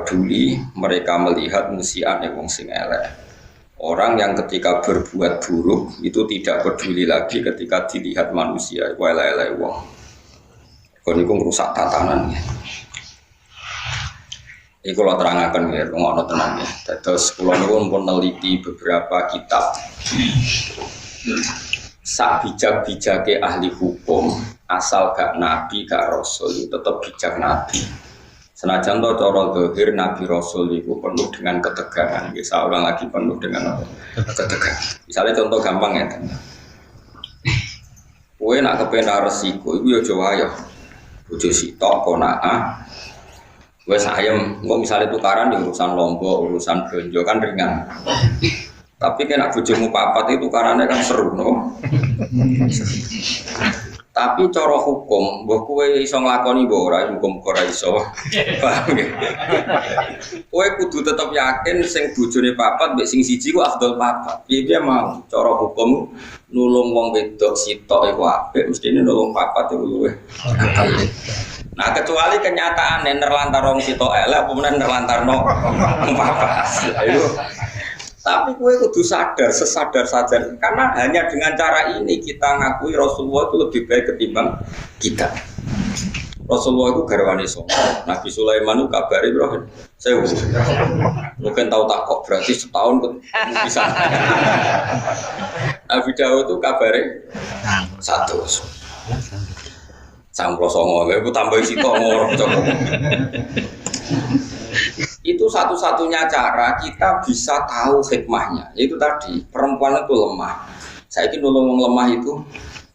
peduli mereka melihat musian wong sing elek. Orang yang ketika berbuat buruk itu tidak peduli lagi ketika dilihat manusia iku elek-elek wong. Kon iku ngrusak tatanan ya. Iku lo terangaken ya, ngono tenan ya. Terus kula niku pun neliti beberapa kitab. Sak bijak-bijake ahli hukum, asal gak nabi gak rasul tetap bijak nabi. Senajan to cara zahir nabi rasul itu penuh dengan ketegangan. Bisa ulang lagi penuh dengan ketegangan. Misalnya contoh gampang ya. Kowe nak kepenak resiko iku ya aja wayo. Bojo sitok konaa. Wes ayam, engko misale tukaran di urusan lombok, urusan belanja kan ringan. Tapi kena bojomu papat itu tukarannya kan seru, no? Tapi cara hukum, mbok kowe iso nglakoni mbok ora, hukum ora iso. Paham nggih? Kowe kudu tetep yakin sing bojone papat mbek sing siji ku afdal papat. Piye mau cara hukum nulung wong wedok sitok iku apik, mestine nulung papat iku luwih. Nah kecuali kenyataan nerlantar wong sitok elek apa meneh nerlantarno papat. Ayo. Tapi kowe kudu sadar, sesadar-sadar karena hanya dengan cara ini kita ngakui Rasulullah itu lebih baik ketimbang kita. Rasulullah itu garwane songo. Nabi Sulaiman itu kabare bro. Saya mungkin tahu tak kok berarti setahun bisa. Nabi Dawud itu kabare satu. Samplo songo, ibu tambah sitok ngorok cokok. Itu satu-satunya cara kita bisa tahu hikmahnya. Itu tadi perempuan itu lemah. Saya ini nulung lemah itu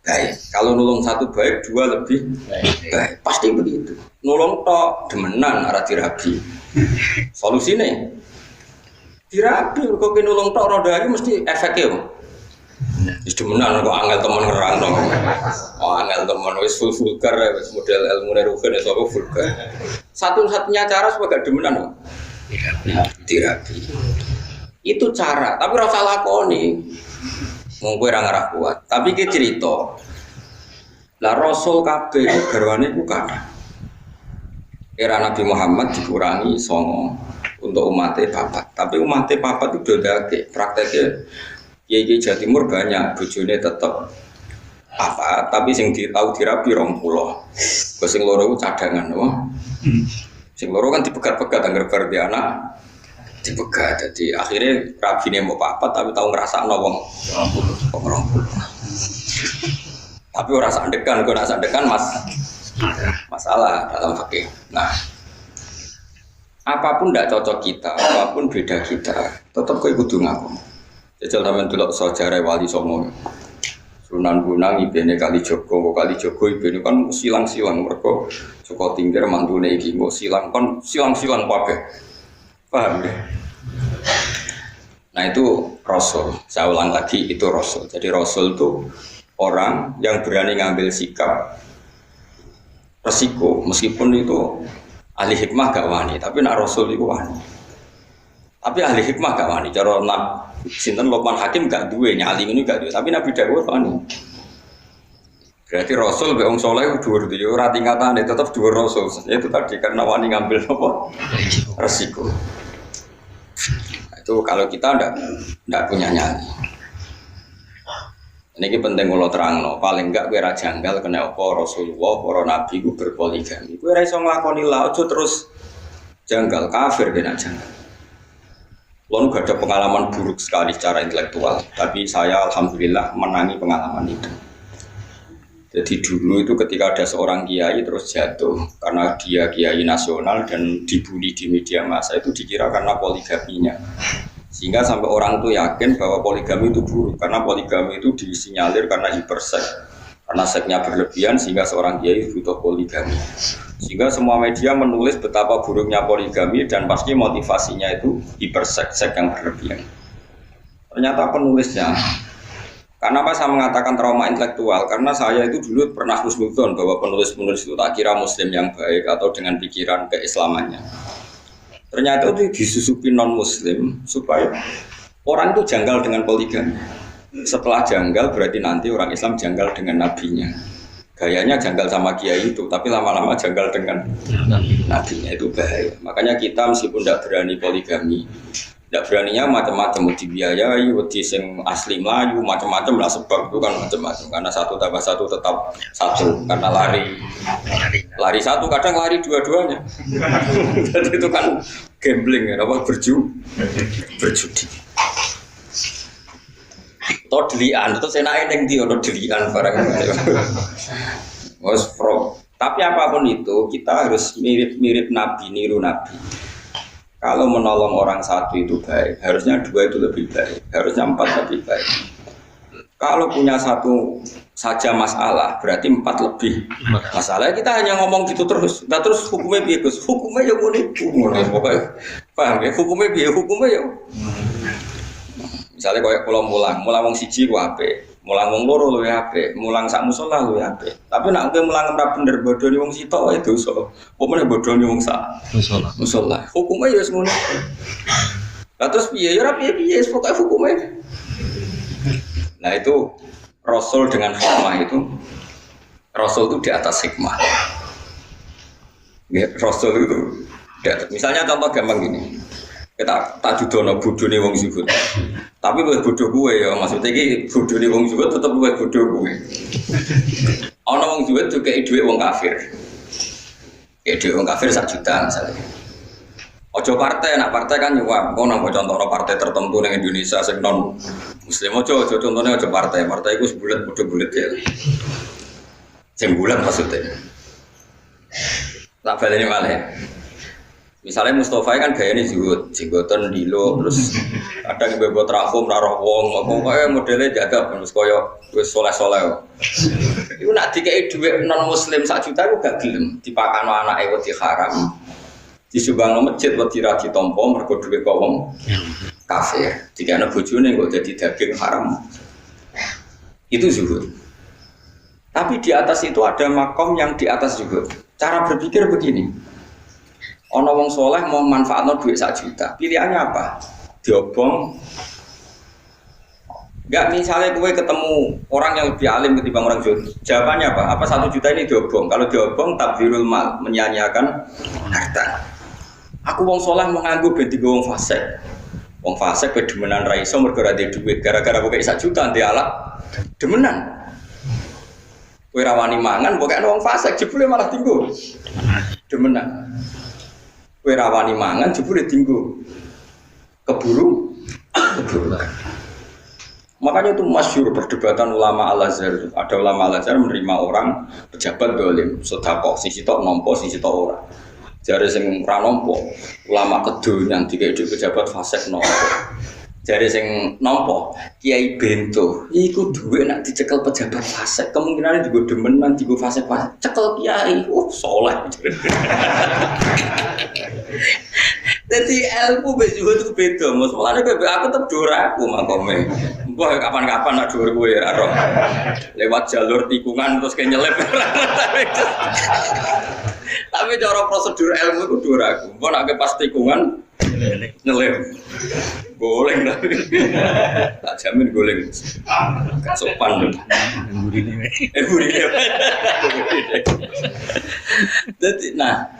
baik. Kalau nulung satu baik, dua lebih baik. Pasti begitu. Nulung tok demenan arah dirabi. Solusinya dirabi. Kok nulung tok roda ini mesti efeknya. Wis demenan kok angel temen ngerang dong. Oh angel temen wis vulgar wis model ilmune rugen iso vulgar. Satu-satunya cara supaya gak demenan. Terapi. Itu cara, tapi ora usah lakoni. Wong kowe ora ngarah kuat, tapi ki cerita. Lah Rasul kabeh garwane ku kathah. Era Nabi Muhammad dikurangi 9 untuk umatnya papat. Tapi umatnya papat itu dodake prakteknya Kiai Jawa Timur banyak, bojone tetep apa, tapi sing tahu dirabi 20. Kok sing loro ku cadangan, no? Sing loro kan dipegat-pegat anggar bar di anak dipegat. Jadi akhirnya rabine mau papat tapi tahu ngrasakno wong 20. Tapi ora sandekan, kok ora sandekan Mas. Masalah dalam fikih. Nah, apapun tidak cocok kita, apapun beda kita, tetap kowe kudu ngaku. Jajal sampeyan delok sejarah Wali Songo. Sunan Bonang ibene Kalijogo ibene kan silang-silang mergo Joko Tingkir mantune iki kok silang kon silang-silang kabeh. Paham ya? Nah itu Rasul. Saya ulang lagi itu Rasul. Jadi Rasul itu orang yang berani ngambil sikap resiko meskipun itu ahli hikmah gak wani, tapi nak Rasul itu wani. Tapi ahli hikmah gak wani. Cara sinten Luqman Hakim gak duwe nyali ini gak duwe, tapi Nabi Dawud wani. Berarti Rasul be wong saleh dhuwur iki ora tingkatane tetep dhuwur Rasul. Itu tadi karena wani ngambil apa? Resiko. Itu kalau kita ndak punya nyali. Ini penting kalau terangno, paling enggak kowe ra janggal kena apa Rasulullah, para nabi ku berpoligami. Kowe ora iso nglakoni la aja terus janggal kafir kena janggal. Lalu gak ada pengalaman buruk sekali secara intelektual, tapi saya alhamdulillah menangi pengalaman itu. Jadi dulu itu ketika ada seorang kiai terus jatuh karena dia kiai nasional dan dibully di media massa itu dikira karena poligaminya. Sehingga sampai orang itu yakin bahwa poligami itu buruk karena poligami itu disinyalir karena hiperseks. Karena seksnya berlebihan sehingga seorang kiai butuh poligami. Sehingga semua media menulis betapa buruknya poligami dan pasti motivasinya itu hiperseks yang berlebihan. Ternyata penulisnya, kenapa saya mengatakan trauma intelektual? Karena saya itu dulu pernah husnudzon bahwa penulis-penulis itu tak kira muslim yang baik atau dengan pikiran keislamannya. Ternyata itu disusupi non muslim supaya orang itu janggal dengan poligami. Setelah janggal berarti nanti orang Islam janggal dengan nabinya. Gayanya janggal sama kiai itu, tapi lama-lama janggal dengan nabinya, itu bahaya. Makanya kita meskipun tidak berani poligami, tidak beraninya macam-macam, dibiayai, wedi sing asli Melayu, macam-macam lah, sebab itu kan macam-macam. Karena 1 tambah 1 tetap 1, karena lari 1 kadang lari dua-duanya. Jadi itu kan gambling ya, apa berjudi. Atau delian, itu saya naik yang delian barang. Tapi apapun itu kita harus mirip-mirip Nabi, niru Nabi. Kalau menolong orang 1 itu baik, harusnya 2 itu lebih baik, harusnya 4 lebih baik. Kalau punya 1 saja masalah, berarti 4 lebih masalah. Kita hanya ngomong gitu terus. Nah, terus hukumnya biar hukumnya ya pokoknya paham ya, hukumnya biar hukumnya ya. Misalnya kayak kalau mulang wong siji ku apik, mulang wong loro luwih apik, mulang sak musala luwih apik. Tapi nek kowe mulang ora bener bodoni wong sitok wae dosa. Pomene bodoni wong sak musala. Hukume ya wis ngono. Lah terus piye ya ora piye-piye pokoke hukume. Nah itu Rasul dengan hikmah itu, Rasul itu di atas hikmah. Ya, Rasul itu di atas. Misalnya contoh gampang gini. Kita tak judono bodone wong zuhud. Tapi luwih bodho kuwe ya, maksudnya iki bodone wong zuhud tetep luwih bodho kuwe. Ana wong zuhud dikeki dhuwit wong kafir. Ya dhuwit wong kafir 1 juta misalnya. Ojo partai, nak partai kan nyuwap. Kok nang contohno partai tertentu ning Indonesia sing non muslim ojo contohnya ojo partai. Partai iku sebulet bodho bulet ya. Sing bulan maksudnya. Tak baleni malih. Misalnya Mustafa kan gayanya zuhud, jenggotan dilo, terus kadang bebot rahum, naruh wong, pokoknya modelnya jaga, terus koyo wis soleh-soleh. Itu nak dikei duit non muslim 1 juta itu gak gelem, dipakano anake wedi haram, disubangno masjid wedi ra ditampa mergo duit kok wong kafir. Dikene bojone kok dadi daging haram. Itu zuhud. Tapi di atas itu ada makom yang di atas zuhud. Cara berpikir begini. Ono wong soleh mau manfaatno duit 1 juta, pilihannya apa? Diobong. Enggak, misalnya gue ketemu orang yang lebih alim ketimbang orang zuhud. Jawabannya apa? Apa 1 juta ini diobong? Kalau diobong tabdzirul mal, menyia-nyiakan harta. Aku wong soleh mau nganggo ben digo wong fasik. Wong fasik pe demenan ra iso mergo ra duit. Gara-gara pokoke 1 juta ndek alat demenan. Kowe ra wani mangan pokoke wong fasik jebule malah tinggo. Demenan. Kowe rawani mangan jebule dinggo keburu. Makanya itu masyhur perdebatan ulama Al-Azhar. Ada ulama Al-Azhar menerima orang pejabat dolim, sedekah sisi tok nampa sisi tok ora. Jare sing ora nampa ulama kedonyan dikek pejabat fasik nampa. Jare sing nampa Kiai Bento iku duwe nek dicekel pejabat fasik kemungkinane digo demenan digo fasik cekel kiai saleh. Jadi ilmu bejuh itu beda, masalahnya aku tetap dora aku makome. Mbah kapan-kapan nak dora gue ya, lewat jalur tikungan terus kayak nyelip. Tapi cara prosedur ilmu itu dora aku. Mbah nak pas tikungan nyelip, boleh lah. Tak jamin boleh. Gak sopan. Burine. Jadi, nah.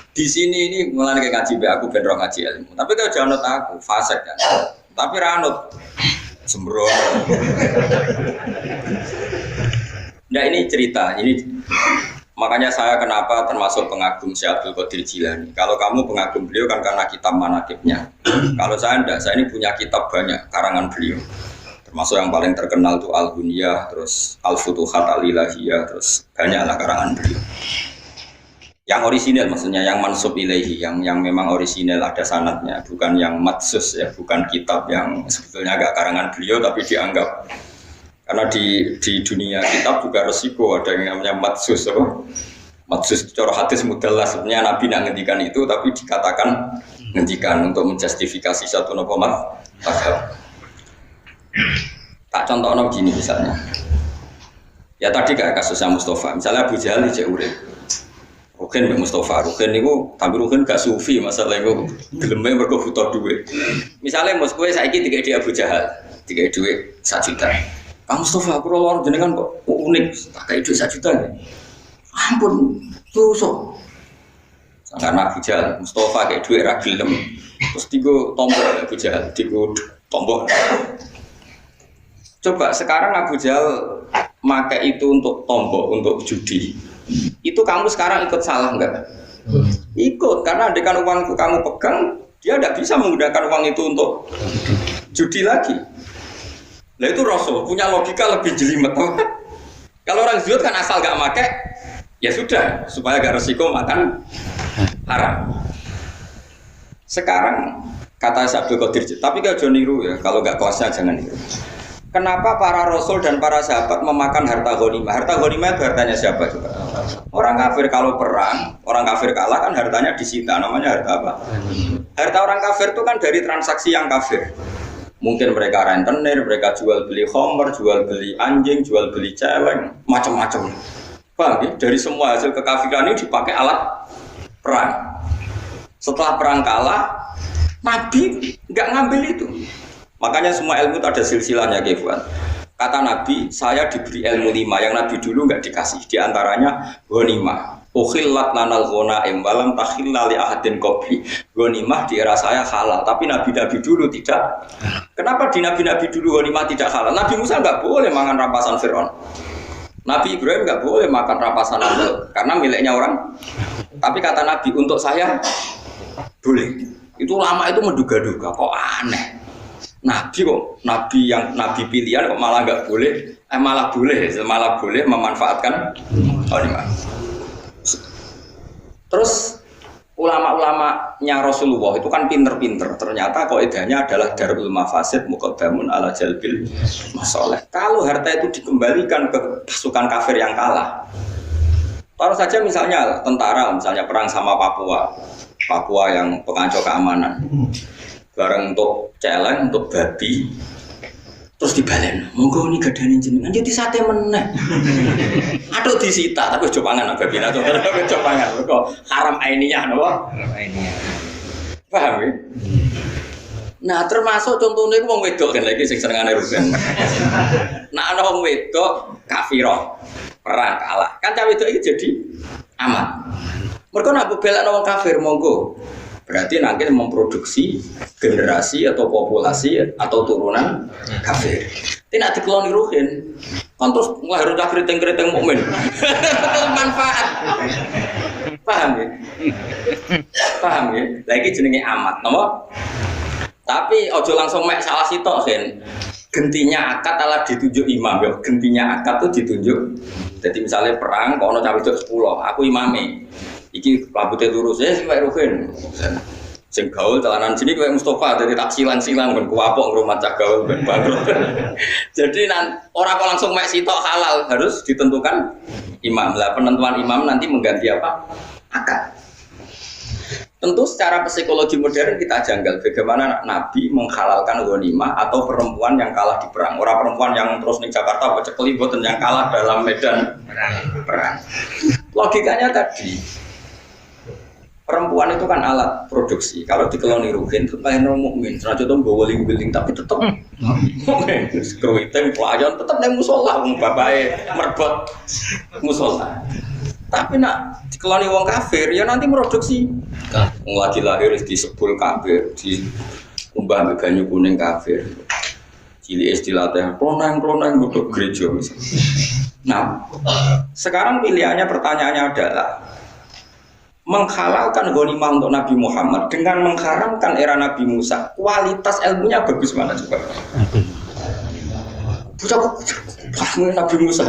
Di sini ini mulai kayak ngaji aku bener ngaji ilmu. Tapi kalau jangan aku fasik kan. Tapi ranut sembrono. Nah ini cerita ini makanya saya kenapa termasuk pengagum Syekh Abdul Qadir Jilani. Kalau kamu pengagum beliau kan karena kitab manaqibnya. Kalau saya enggak, saya ini punya kitab banyak karangan beliau. Termasuk yang paling terkenal itu Al-Ghunyah, terus Al-Futuhat Al-Ilahiyah, terus banyaklah karangan beliau. Yang orisinal maksudnya yang mansub ilaihi, yang memang orisinal ada sanadnya, bukan yang matsus ya, bukan kitab yang sebetulnya agak karangan beliau tapi dianggap karena di dunia kitab juga resiko ada yang namanya matsus apa? Matsus cara hadis mudallah sebenarnya Nabi nak ngendikan itu tapi dikatakan ngendikan untuk menjustifikasi satu nopomat. Tak contohnya begini misalnya. Ya tadi kayak kasusnya Mustafa, misalnya Abu Jahal di urip. Rukin Mustafa, Rukin itu tapi Rukin gak sufi masalah itu gelemnya mergo butuh duit. Misalnya mus kowe saiki dikek di Abu Jahal, dikek duit 1 juta. Kang Mustafa aku lor jenengan kok unik, tak kayak 2 juta ya. Ampun, tusuk. Karena Abu Jahal, Mustafa kayak duit ra gelem. Terus digo tombol Abu Jahal, digo tombol. Coba sekarang Abu Jahal pakai itu untuk tombol, untuk judi. Itu kamu sekarang ikut salah enggak? Ikut, karena dengan uang itu kamu pegang, dia tidak bisa menggunakan uang itu untuk judi lagi. Nah itu Rasul punya logika lebih jelimet. Kalau orang zuhud kan asal gak pakai, ya sudah, supaya gak resiko makan haram. Sekarang kata Abdul Qadir, tapi gak jangan niru ya, kalau gak kelasnya jangan niru. Kenapa para Rasul dan para sahabat memakan harta ghanimah? Harta ghanimah itu hartanya siapa juga? Orang kafir kalau perang, orang kafir kalah kan hartanya disita, namanya harta apa? Harta orang kafir itu kan dari transaksi yang kafir. Mungkin mereka rentenir, mereka jual beli khamr, jual beli anjing, jual beli celeng, macam-macam. Paham ya? Dari semua hasil kekafiran ini dipakai alat perang. Setelah perang kalah, Nabi nggak ngambil itu. Makanya semua ilmu itu ada silsilahnya, Kefuan. Kata Nabi, saya diberi ilmu 5 yang Nabi dulu nggak dikasih. Di antaranya ghanimah. Ukhillat lanal ghanaim walam takhilla li ahadin qabli. Ghanimah di era saya halal, tapi nabi-nabi dulu tidak. Kenapa di nabi-nabi dulu ghanimah tidak halal? Nabi Musa enggak boleh makan rampasan Firaun. Nabi Ibrahim enggak boleh makan rampasan Namrud karena miliknya orang. Tapi kata Nabi, untuk saya boleh. Itu lama itu menduga-duga, kok aneh. Nabi kok, nabi pilihan kok malah enggak boleh, malah boleh memanfaatkan ghanimah. Terus ulama-ulamanya Rasulullah itu kan pinter-pinter. Ternyata kaidahnya adalah darul mafasid muqaddamun ala jalbil masalih. Kalau harta itu dikembalikan ke pasukan kafir yang kalah. Taruh saja misalnya tentara, misalnya perang sama Papua yang pengacau keamanan. Bareng untuk celeng, untuk babi. Terus dibalen, monggo ini gadani jenengan jadi sate meneh. Aduh disita, tapi coba pangan babi nah coba pangan. Kok haram ainiyah napa? Haram ainiyah. Paham ya? Nah, termasuk contohnya wong wedok kan lagi sing senengane rugen. Nah, ana wong wedok kafirah, perang kalah. Kan cah wedok iki jadi aman. Mergo nek belakno wong kafir monggo. Berarti nanti memproduksi generasi atau populasi atau turunan kafir. Tidak dikeloni ruhin, kan terus lahir kafir keriting mukmin. Manfaat. Paham ya? Paham ya? Lagi jenenge amat, nama? Tapi ojo langsung mek salah sitok kan. Gentinya akad ala ditunjuk imam ya. Gentinya akad tuh ditunjuk. Jadi misalnya perang, kalau cawe itu 10, aku imame. Iki rambutnya lurus ya sing wae rugen. Sing gaul celanan sini kayak Mustafa jadi tak silang-silang ben kuapok ngrumat cah gaul ben bangkrut. Jadi orang kok langsung mek sitok halal, harus ditentukan imam. Lah penentuan imam nanti mengganti apa? Akad. Tentu secara psikologi modern kita janggal bagaimana Nabi menghalalkan ghanimah atau perempuan yang kalah di perang. Orang perempuan yang terus di Jakarta pecekli boten yang kalah dalam medan perang. Logikanya tadi perempuan itu kan alat produksi. Kalau dikeloni rugen, supaya mukmin. Senajan itu bawa ling-ling, tapi tetap mukmin. Skruiting, pelayan, tetap neng musola. Bapaknya merbot musola. Tapi nak dikeloni wong kafir, ya nanti produksi. Lagi lahir di sepul kafir, di umbah banyu kuning kafir. Cili istilah klonang untuk gereja misalnya. Nah, sekarang pilihannya pertanyaannya adalah menghalalkan ghanimah untuk Nabi Muhammad dengan mengharamkan era Nabi Musa. Kualitas ilmunya bagus mana coba? Bukan Nabi Musa.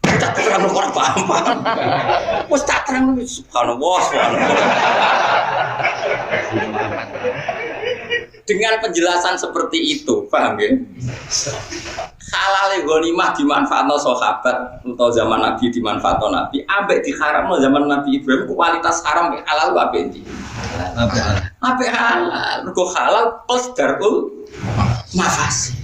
Tak terang orang paham. Wes tak terang subhanallah. Dengan penjelasan seperti itu, paham ya? Halal ghanimah dimanfaatkan sahabat atau zaman Nabi dimanfaatkan Nabi, ambek diharamno zaman Nabi Ibrahim kualitas haram halal apa iki? Apa halal? Mergo halal plus darul mafasid.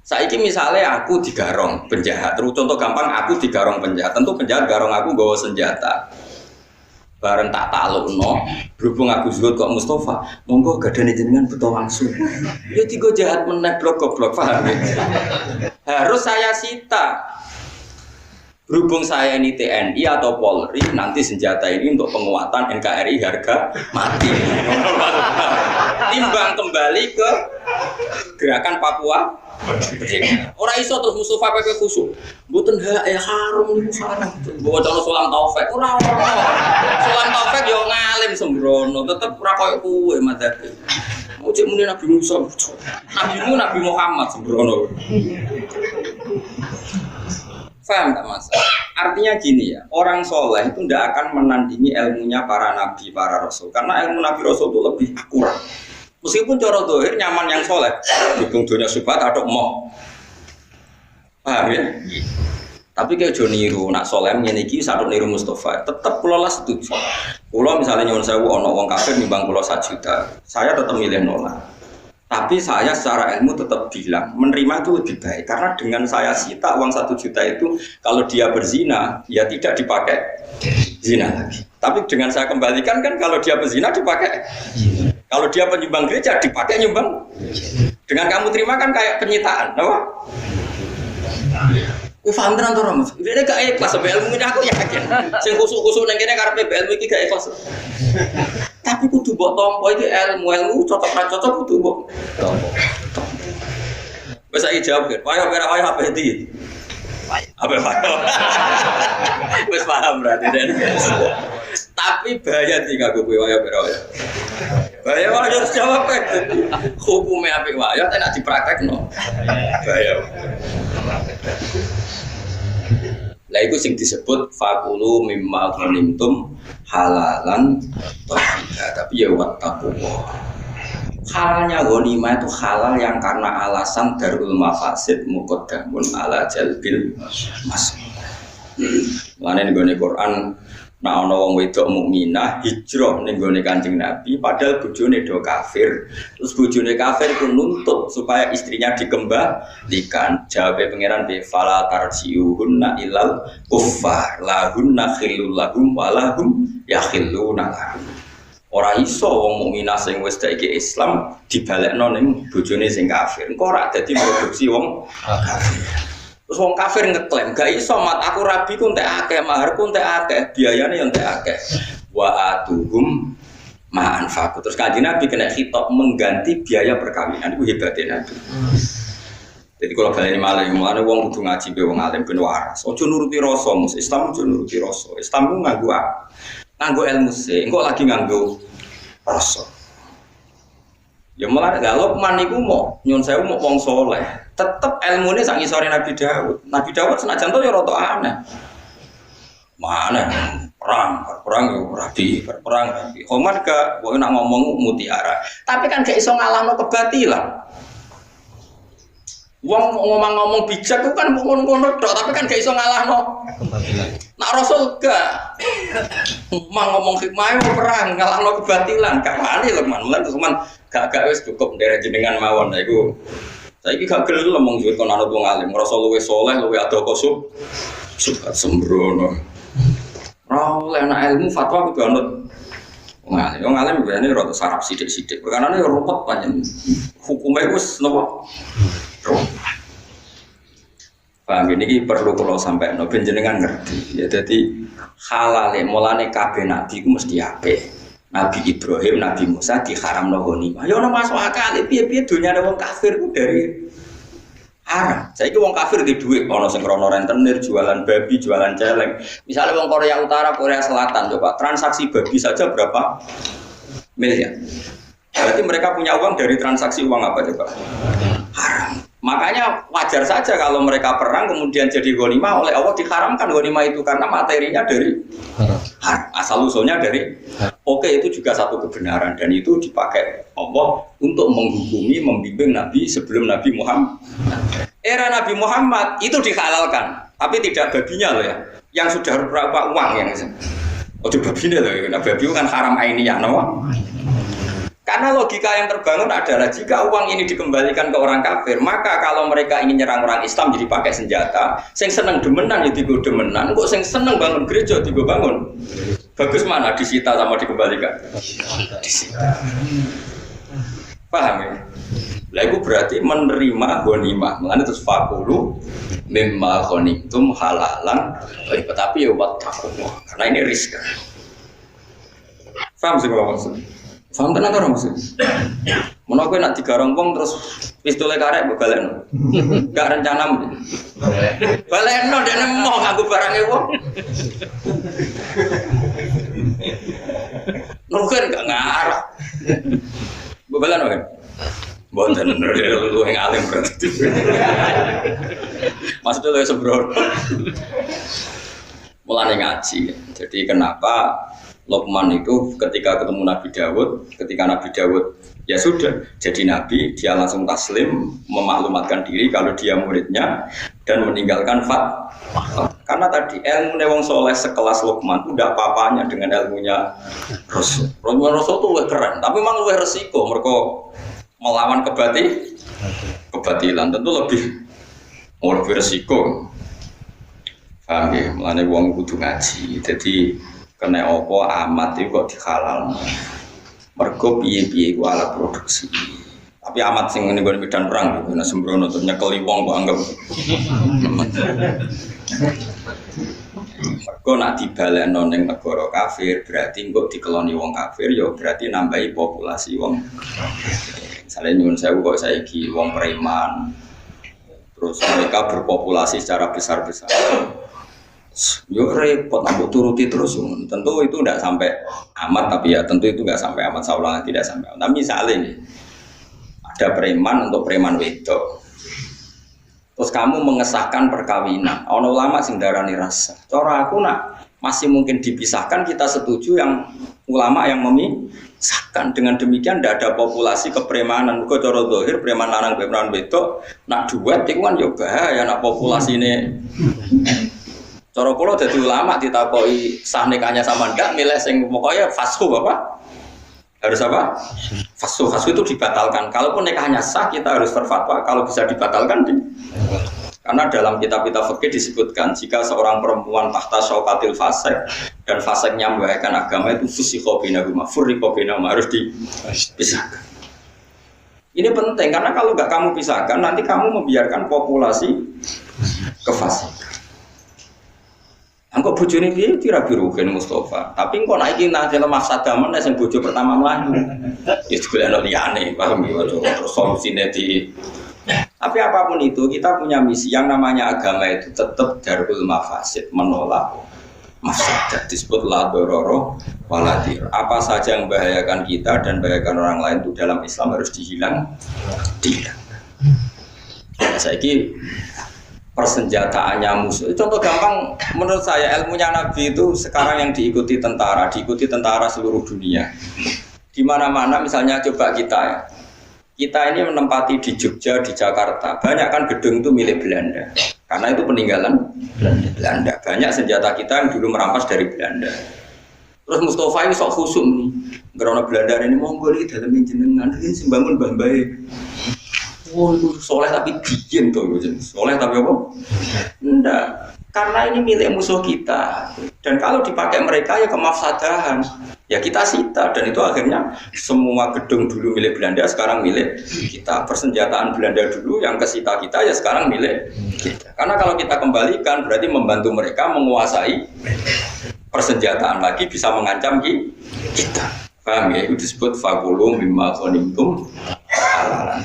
Saiki misalnya aku digarong penjahat, terus contoh gampang aku digarong penjahat, tentu penjahat garong aku nggawa senjata. bareng tak taklukno, berhubung aku zuhud kok Mustafa, monggo gadane jenengan butuh langsung. Ya tiga jahat meneh blok-blok paham ya? Harus saya sita. Berhubung saya ini TNI atau Polri, nanti senjata ini untuk penguatan NKRI harga mati. Timbang kembali ke gerakan Papua. Orang iso terus Mustafa PP khusus. Mboten harum niku haram. Bawa calon Sulam Taufik ora ono. Sulam Taufik yo ngalim sembrono, tetep ora koyo kowe madzhabe. Mau cek muni Nabi Musa. Nabi Muhammad sembrono. Faham tak Mas? Artinya gini ya, orang soleh itu tidak akan menandingi ilmunya para nabi, para rasul. Karena ilmu nabi rasul itu lebih akurat. Meskipun cara dohir nyaman yang soleh, dukung dunia subhat atau mau, paham ya? Tapi kayak niru, nak soleh menyeniki satu niru Mustafa, tetap pulau lah setuju. Pulau misalnya nyon sewu ono wong kafir nimbang pulau 1 juta, saya tetap milih nolak. Tapi saya secara ilmu tetap bilang menerima itu lebih baik karena dengan saya sita uang 1 juta itu kalau dia berzina ya tidak dipakai zina lagi. Tapi dengan saya kembalikan kan kalau dia berzina dipakai. Kalau dia penyumbang gereja dipakai nyumbang. Dengan kamu terima kan kayak penyitaan, apa? Paham tenan to Mas? Ini gak ikhlas sampai ilmu ini aku yakin. Sing khusuk-khusuk nang kene karepe ilmu iki gak ikhlas. Tapi kudu mbok tampa iki ilmu cocok ra cocok kudu mbok tampa. Wes saiki jawab kan. Wayo ora wayo apa iki? Apa wayo? Wes paham berarti Den. Tapi bahaya sih kagak kowe wayo ora wayo. Bahaya wayo harus jawab kan. Hukumnya apik wayo tak dipraktekno. Bahaya. Lah itu sing disebut fakulu mimma ghanimtum halalan thayyiban. Tapi ya wattaqullah. Halalnya ghanimah itu halal yang karena alasan darul mafasid muqaddamun ala jalbil mas'ud. Mane nggone Quran nek ana wong wedok mukminah hijrah ning gone Kanjeng Nabi padahal bojone do kafir. Terus bojone kafir ku nuntut supaya istrinya dikembalikan. Jawabe pangeran be fala tarjiuhunna ilal kuffar lahunna khillul lahum walahum yakhilluna lahum. Ora iso wong mukminah sing wis saiki Islam dibalekno ning bojone sing kafir. Engko ora dadi produksi wong kafir. Terus wong kafir ngeklaim, gak iso mat aku rabi ku entek akeh, maharku entek akeh, biayane yo entek akeh. Wa atuhum ma'anfaqu. Terus Kanjeng Nabi kena khitab mengganti biaya perkawinan. Iku hebatnya Nabi. Jadi kalau baleni malih, mulane wong kudu ngaji be wong alim ben waras. Aja nuruti rasa, mus Islam aja nuruti rasa. Islam ku nganggo ilmu sih, engko lagi nganggo rasa. Ya malah kalau man niku mau nyun sewu mau wong soleh, tetep ilmune sak ngisore Nabi Daud. Nabi Daud senajan to ya rada aneh. Mana perang yo rabi. Omar gak kowe nak ngomong mutiara. Tapi kan gak iso ngalahno kebatilan. Wong ngomong bijak itu kan ngono-ngono tok, tapi kan gak iso ngalahno kebatilan. Nak Rasul gak. Ngomong hikmah perang ngalahno kebatilan. Gak wani lho man. Cuman gak wis cukup ndere jenengan mawon lha iku. Saiki gak gelem ngomong juwet kon anut wong alim, ngrasa luwih saleh, luwih ada kosub. Sukat sembrono. Ora enak ilmu fatwa kudu anut wong alim. Wong alim biasane rada sarap sithik-sithik. Perkarane ruwet panjen. Hukume wis napa? Paham ini perlu kalau sampai no jenengan ngerti. Ya jadi halal mulane kabeh nabi ku mesti apik. Nabi Ibrahim, Nabi Musa diharamno ghanimah. Ya ora masuk akal, piye-piye dunyane wong kafir ku dari haram. Saiki wong kafir di dhuwit ana sing rono rentenir, jualan babi, jualan celeng. Misalnya wong Korea Utara, Korea Selatan coba transaksi babi saja berapa miliar. Berarti mereka punya uang dari transaksi uang apa coba? Haram. Makanya wajar saja kalau mereka perang kemudian jadi ghanimah oleh Allah diharamkan ghanimah itu karena materinya dari haram. Asal usulnya dari oke, itu juga satu kebenaran dan itu dipakai Allah untuk menghukumi, membimbing Nabi sebelum Nabi Muhammad. Era Nabi Muhammad itu dihalalkan, tapi tidak babinya loh ya, yang sudah berapa uang yang babinya loh, nah babi itu kan haram ainiyah, no? Karena logika yang terbangun adalah jika uang ini dikembalikan ke orang kafir, maka kalau mereka ingin nyerang orang Islam jadi pakai senjata, sing seneng demenan ya digo demenan, kok sing seneng bangun gereja digo bangun Bagus mana disita sama dikembalikan? Disita. Paham ya? Lah itu berarti menerima ghanimah. Mulane terus fakulu mimma ghanimtum halalan. Tapi ya wattaqullah. Karena ini rizki. Paham sih kalau maksud? Paham tenan ora maksud? Menawa kowe nak digarong wong terus pistole karek mbok balekno. Enggak rencanamu. Balekno dek nemu nganggo barange wong. Nuken gak ngarah. Mbok balekno kan. Mboten lu yang alim berarti. Maksudnya lu sembrono. Mulane ngaji. Jadi kenapa Luqman itu ketika ketemu Nabi Dawud, ketika Nabi Dawud ya sudah jadi Nabi, dia langsung taslim, memaklumatkan diri kalau dia muridnya dan meninggalkan karena tadi ilmu wong soleh sekelas Luqman itu tidak apa-apanya dengan ilmunya Rasul. Rasul itu keren, tapi memang lebih resiko mereka melawan kebatilan tentu lebih resiko. Paham ya? Mulane wong kudu ngaji. Jadi kena opo amat itu kok dihalal. Mergo piye-piye iku alat produksi. Tapi amat sing ngene nggon medan perang gitu, nek sembrono terus nyekeli wong kok anggap. Mergo nak dibalekno ning negara kafir berarti kok dikeloni wong kafir ya berarti nambahi populasi wong. Misalnya nyuwun sewu kok saiki wong preman. Terus mereka berpopulasi secara besar-besar. Yo repot, aku turuti terus. Tentu itu tidak sampai amat, tapi ya tentu itu nggak sampai amat. Saulah tidak sampai amat. Tapi misalnya nih, ada preman untuk preman wedok. Terus kamu mengesahkan perkawinan. Ono ulama sing darani rasa. Cara aku nak masih mungkin dipisahkan, kita setuju yang ulama yang memisahkan. Dengan demikian tidak ada populasi kepremanan. Kok cara zahir preman lanang preman wedok nak duet itu kan yo bahaya nak populasi ini. Cara kula dadi ulama ditakoki sah nikahnya sama ndak milih sing pokoknya fashu apa? Harus apa? Fashu itu dibatalkan. Kalaupun nikahnya sah kita harus berfatwa kalau bisa dibatalkan karena dalam kitab-kitab fikih disebutkan jika seorang perempuan tahta syaukatil fasik dan fasiknya membahayakan agama itu fusikha bainahuma furriqa bainahuma harus dipisahkan. Ini penting karena kalau enggak kamu pisahkan nanti kamu membiarkan populasi kefasikan. Engko bojone piye kira biruken Mustafa. Tapi engko nek iki nang dalam mafsadah men sing bojo pertama mlayu. Ya digolekno liyane, paham ya terus solusine di. Tapi apapun itu kita punya misi yang namanya agama itu tetap darul mafasid, menolak mafsadah. Disebut la dororo waladir. Apa saja yang membahayakan kita dan membahayakan orang lain itu dalam Islam harus dihilangkan. Saiki persenjataannya musuh. Contoh gampang menurut saya ilmunya Nabi itu sekarang yang diikuti tentara seluruh dunia. Di mana-mana misalnya coba kita ini menempati di Jogja, di Jakarta, banyak kan gedung itu milik Belanda. Karena itu peninggalan Belanda. Banyak senjata kita yang dulu merampas dari Belanda. Terus Mustafa ini sok khusyuk nih. Karena Belanda ini monggo iki dalam jenengan ini sing bangun bae. Oh itu soleh tapi bikin tuh, soleh tapi apa? Enggak, karena ini milik musuh kita dan kalau dipakai mereka ya kemafsadahan, ya kita sita dan itu akhirnya semua gedung dulu milik Belanda sekarang milik kita, persenjataan Belanda dulu yang kesita kita ya sekarang milik kita. Karena kalau kita kembalikan berarti membantu mereka menguasai persenjataan lagi bisa mengancam kita. Paham ya? Itu disebut fakulu mimma ghanimtum halalan.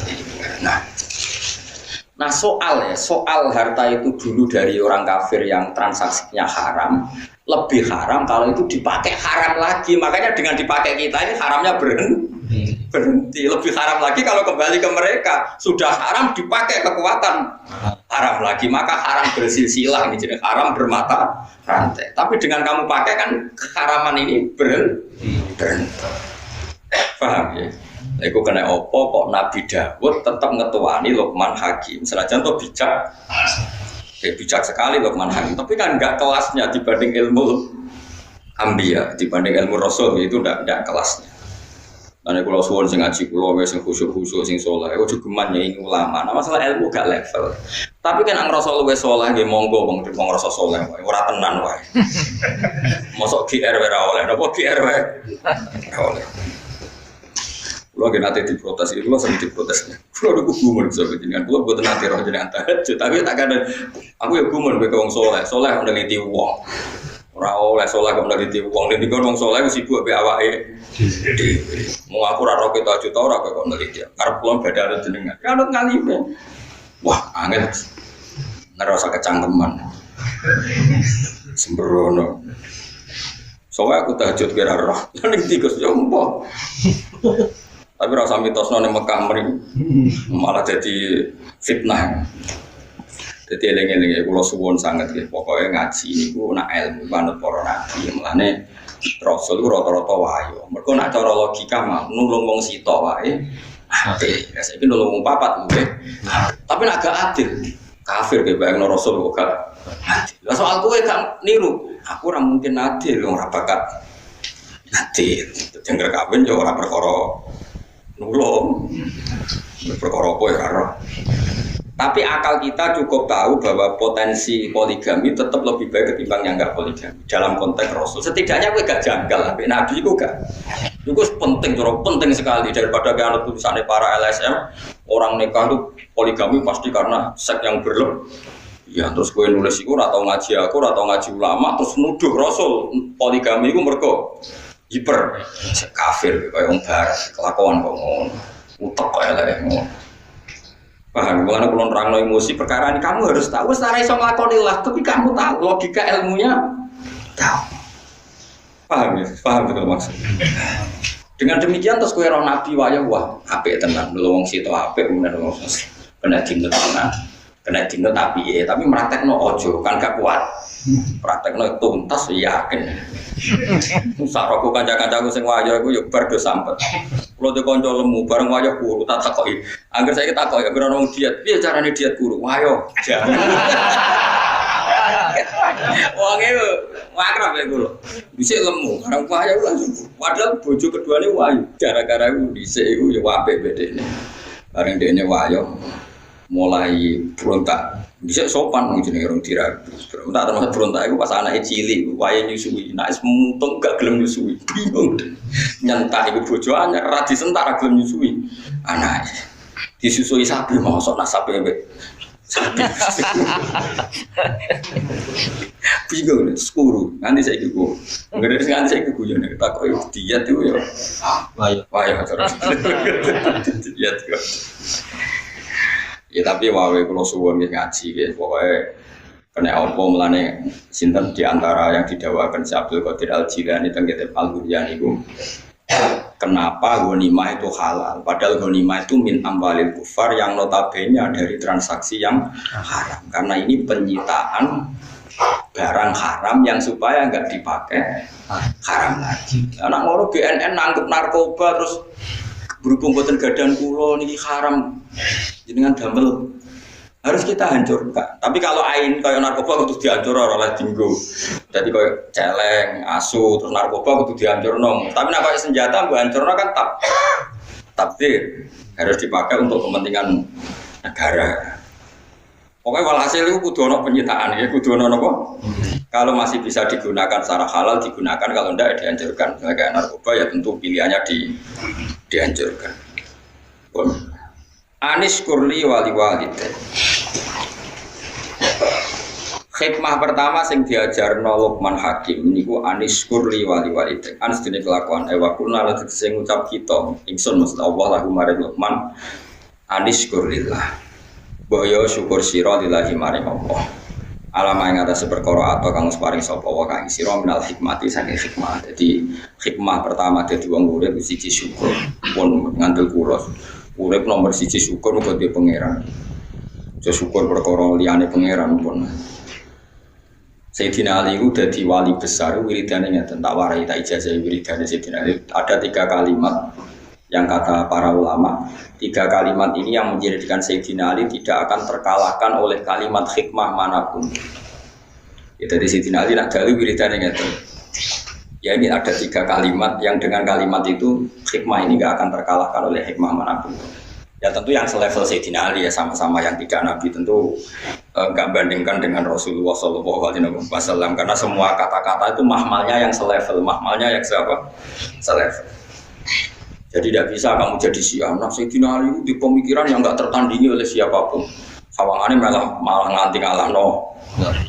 Nah soal harta itu dulu dari orang kafir yang transaksinya haram lebih haram kalau itu dipakai haram lagi, makanya dengan dipakai kita ini haramnya berhenti. Lebih haram lagi kalau kembali ke mereka sudah haram dipakai kekuatan haram lagi, maka haram bersilsilah ini jadi haram bermata rantai. Tapi dengan kamu pakai kan keharaman ini berhenti. Paham ya? Iku kena opo kok Nabi Dawud tetap ngetuani Luqman Hakim. Senajan tuh bijak sekali Luqman Hakim, tapi kan enggak kelasnya dibanding ilmu Ambiya, dibanding ilmu Rasul itu enggak kelasnya. Karena kalau suwon sing ngaji kulo wes sing khusyuk-khusyuk sing saleh, ojo geman nyai ulama. Nah masalah ilmu gak level. Tapi kan ngrasa luwih saleh nggih monggo wong ngrasa saleh wae, ora tenan wae. Mosok GR ora oleh, napa GR wae? Ora oleh. Kulo nggih nate diprotes, kulo sering diprotes. Kulo niku gumun sama jenengan, kulo mboten nate roh jenengan tahajud, tapi tak kadang aku ya gumun kowe wong saleh, saleh neliti wong. Ora oleh saleh kok neliti wong, nek dikon wong saleh wis sibuk mbek awake. Mau aku ora roh kita juta ora kok neliti. Karep kula badhe jenengan. Kanut ngalime. Wah, angel. Ngerasa kecangkeman. Sembrono. Soale aku tahajud kira roh. Ning tikus yo empo. Tapi rasa mitosno ning Mekah mriki malah jadi fitnah. Jadi eling-eling kula suwun sanget nggih. Pokoke ngaji niku nak ilmu manut para nabi. Mulane Rasul ku rata-rata wayo. Mergo nek cara logika mah nulung wong sita wae. Apik. Ya saiki nulung wong papat nggih. Tapi nek gak adil, kafir ge bayangno Rasul kok gak adil. Lah soal kowe gak niru, aku ora mungkin adil wong ora bakat adil. Jengger kawin yo ora perkara nulung. Perkara kowe karo. Tapi akal kita cukup tahu bahwa potensi poligami tetap lebih baik ketimbang yang enggak poligami dalam konteks Rasul. Setidaknya gue gak janggal, tapi Nabi itu gak. Itu penting, penting sekali daripada kalau tulisannya para LSM orang nikah itu poligami pasti karena seks yang berlebih. Ya terus gue nulis itu atau ngaji aku atau ngaji ulama terus nuduh Rasul poligami itu mereka hiper kafir kayak orang barat kelakuan kok ngono utek kayak ngono. Paham, kalau aku nerangno emosi perkara ini kamu harus tahu secara iso nglakoni lah, tapi kamu tahu logika ilmunya tahu. Paham ya? Paham betul maksud. Dengan demikian terus kowe roh nabi wayah wah, apik tenan, wong sito apik bener wong kena dinut tenan. Kena dinut tapi tapi praktekno ojo, kan gak kuat. Praktekno tuntas yakin. Saroko kanca-kancaku sing wayah iku yo bar do sampet. Kulo de kanca lemu bareng wayah guru tak takoki. Angger saiki takoki ya ora wong diet. Piye carane diet guru? Wayo. Wong e akrab ya kulo. Dhisik lemu, bareng wayah langsung. Padahal bojo keduane wayu. Gara-gara iku dhisik iku yo apik bedene. Bareng dene wayah mulai berontak. Bisa sopan wong jenenge urung dirabi. Berontak termasuk berontak iku pas anake cilik, wae nyusui. Nek wis mutung gak gelem nyusui. Bingung. Nyentak iku bojo anyar ra disentak ra gelem nyusui. Anake disusui sapi mosok nasabe mbek sapi. Bingung skuru. Nanti saiki ku. Ngerti sing nanti saiki guyon tak kok diet iku ya. Wayo terus. Diet kok. Ya tapi wae kalau suwun ngaji guys, pokoknya kena apa melane sinten di antara yang didakwakan si Abdul Qadir Al-Jilani teng kitab Al-Buryan itu. Kenapa ghanimah itu halal? Padahal ghanimah itu min amwalil kufar yang notabene dari transaksi yang haram. Karena ini penyitaan barang haram yang supaya enggak dipakai haram lagi. Anak ngono BNN nangkep narkoba terus berhubung boten gadan kula niki haram. Jenengan damel harus kita hancurkan. Tapi kalau ain kayak narkoba kudu dihancur oleh dinggo. Jadi kayak celeng, asu, terus narkoba kudu dihancurno. Tapi nek kayak senjata mbok hancurno kan takdir harus dipakai untuk kepentingan negara. Pokoknya walhasil itu kudu ono penyitaan ya, kudu ono apa? Kalau masih bisa digunakan secara halal digunakan, kalau enggak ya dihancurkan. Kayak narkoba ya tentu pilihannya dihancurkan. Anis kurli wali walid. Hikmah pertama sing diajarno Luqman Hakim niku anis kurli wali walid. Anis dene kelakuan ewa kulna lan sing ngucap kita ingsun mesti Allah lahu maring Luqman anis kurlillah. Boyo syukur sira lillahi maring Allah. Alama ing atas perkara atau kang paring sapa wa kang sira minal hikmati saking hikmah. Jadi hikmah pertama dadi wong urip siji syukur pun ngandel kula. Urip nomor siji syukur muga dhewe pangeran. Aja syukur perkara liyane pangeran pun. Sayyidina Ali itu dadi wali besar wiridane ngeten tak warai tak ijazah wiridane Sayyidina Ali. Ada 3 kalimat yang kata para ulama, 3 kalimat ini yang menjadikan Sayyidina Ali tidak akan terkalahkan oleh kalimat hikmah manapun. Ya dari Sayyidina Ali nak dalu wiridane ngeten. Ya ini ada 3 kalimat yang dengan kalimat itu hikmah ini nggak akan terkalahkan oleh hikmah manapun. Ya tentu yang selevel Sayyidina Ali ya sama-sama yang tidak Nabi tentu nggak bandingkan dengan Rasulullah SAW karena semua kata-kata itu mahmalnya yang selevel, mahmalnya yang siapa? Selevel. Jadi tidak bisa kamu jadi Syiah. Nah Sayyidina Ali di pemikiran yang nggak tertandingi oleh siapapun. Sawangannya malah nganti ngalah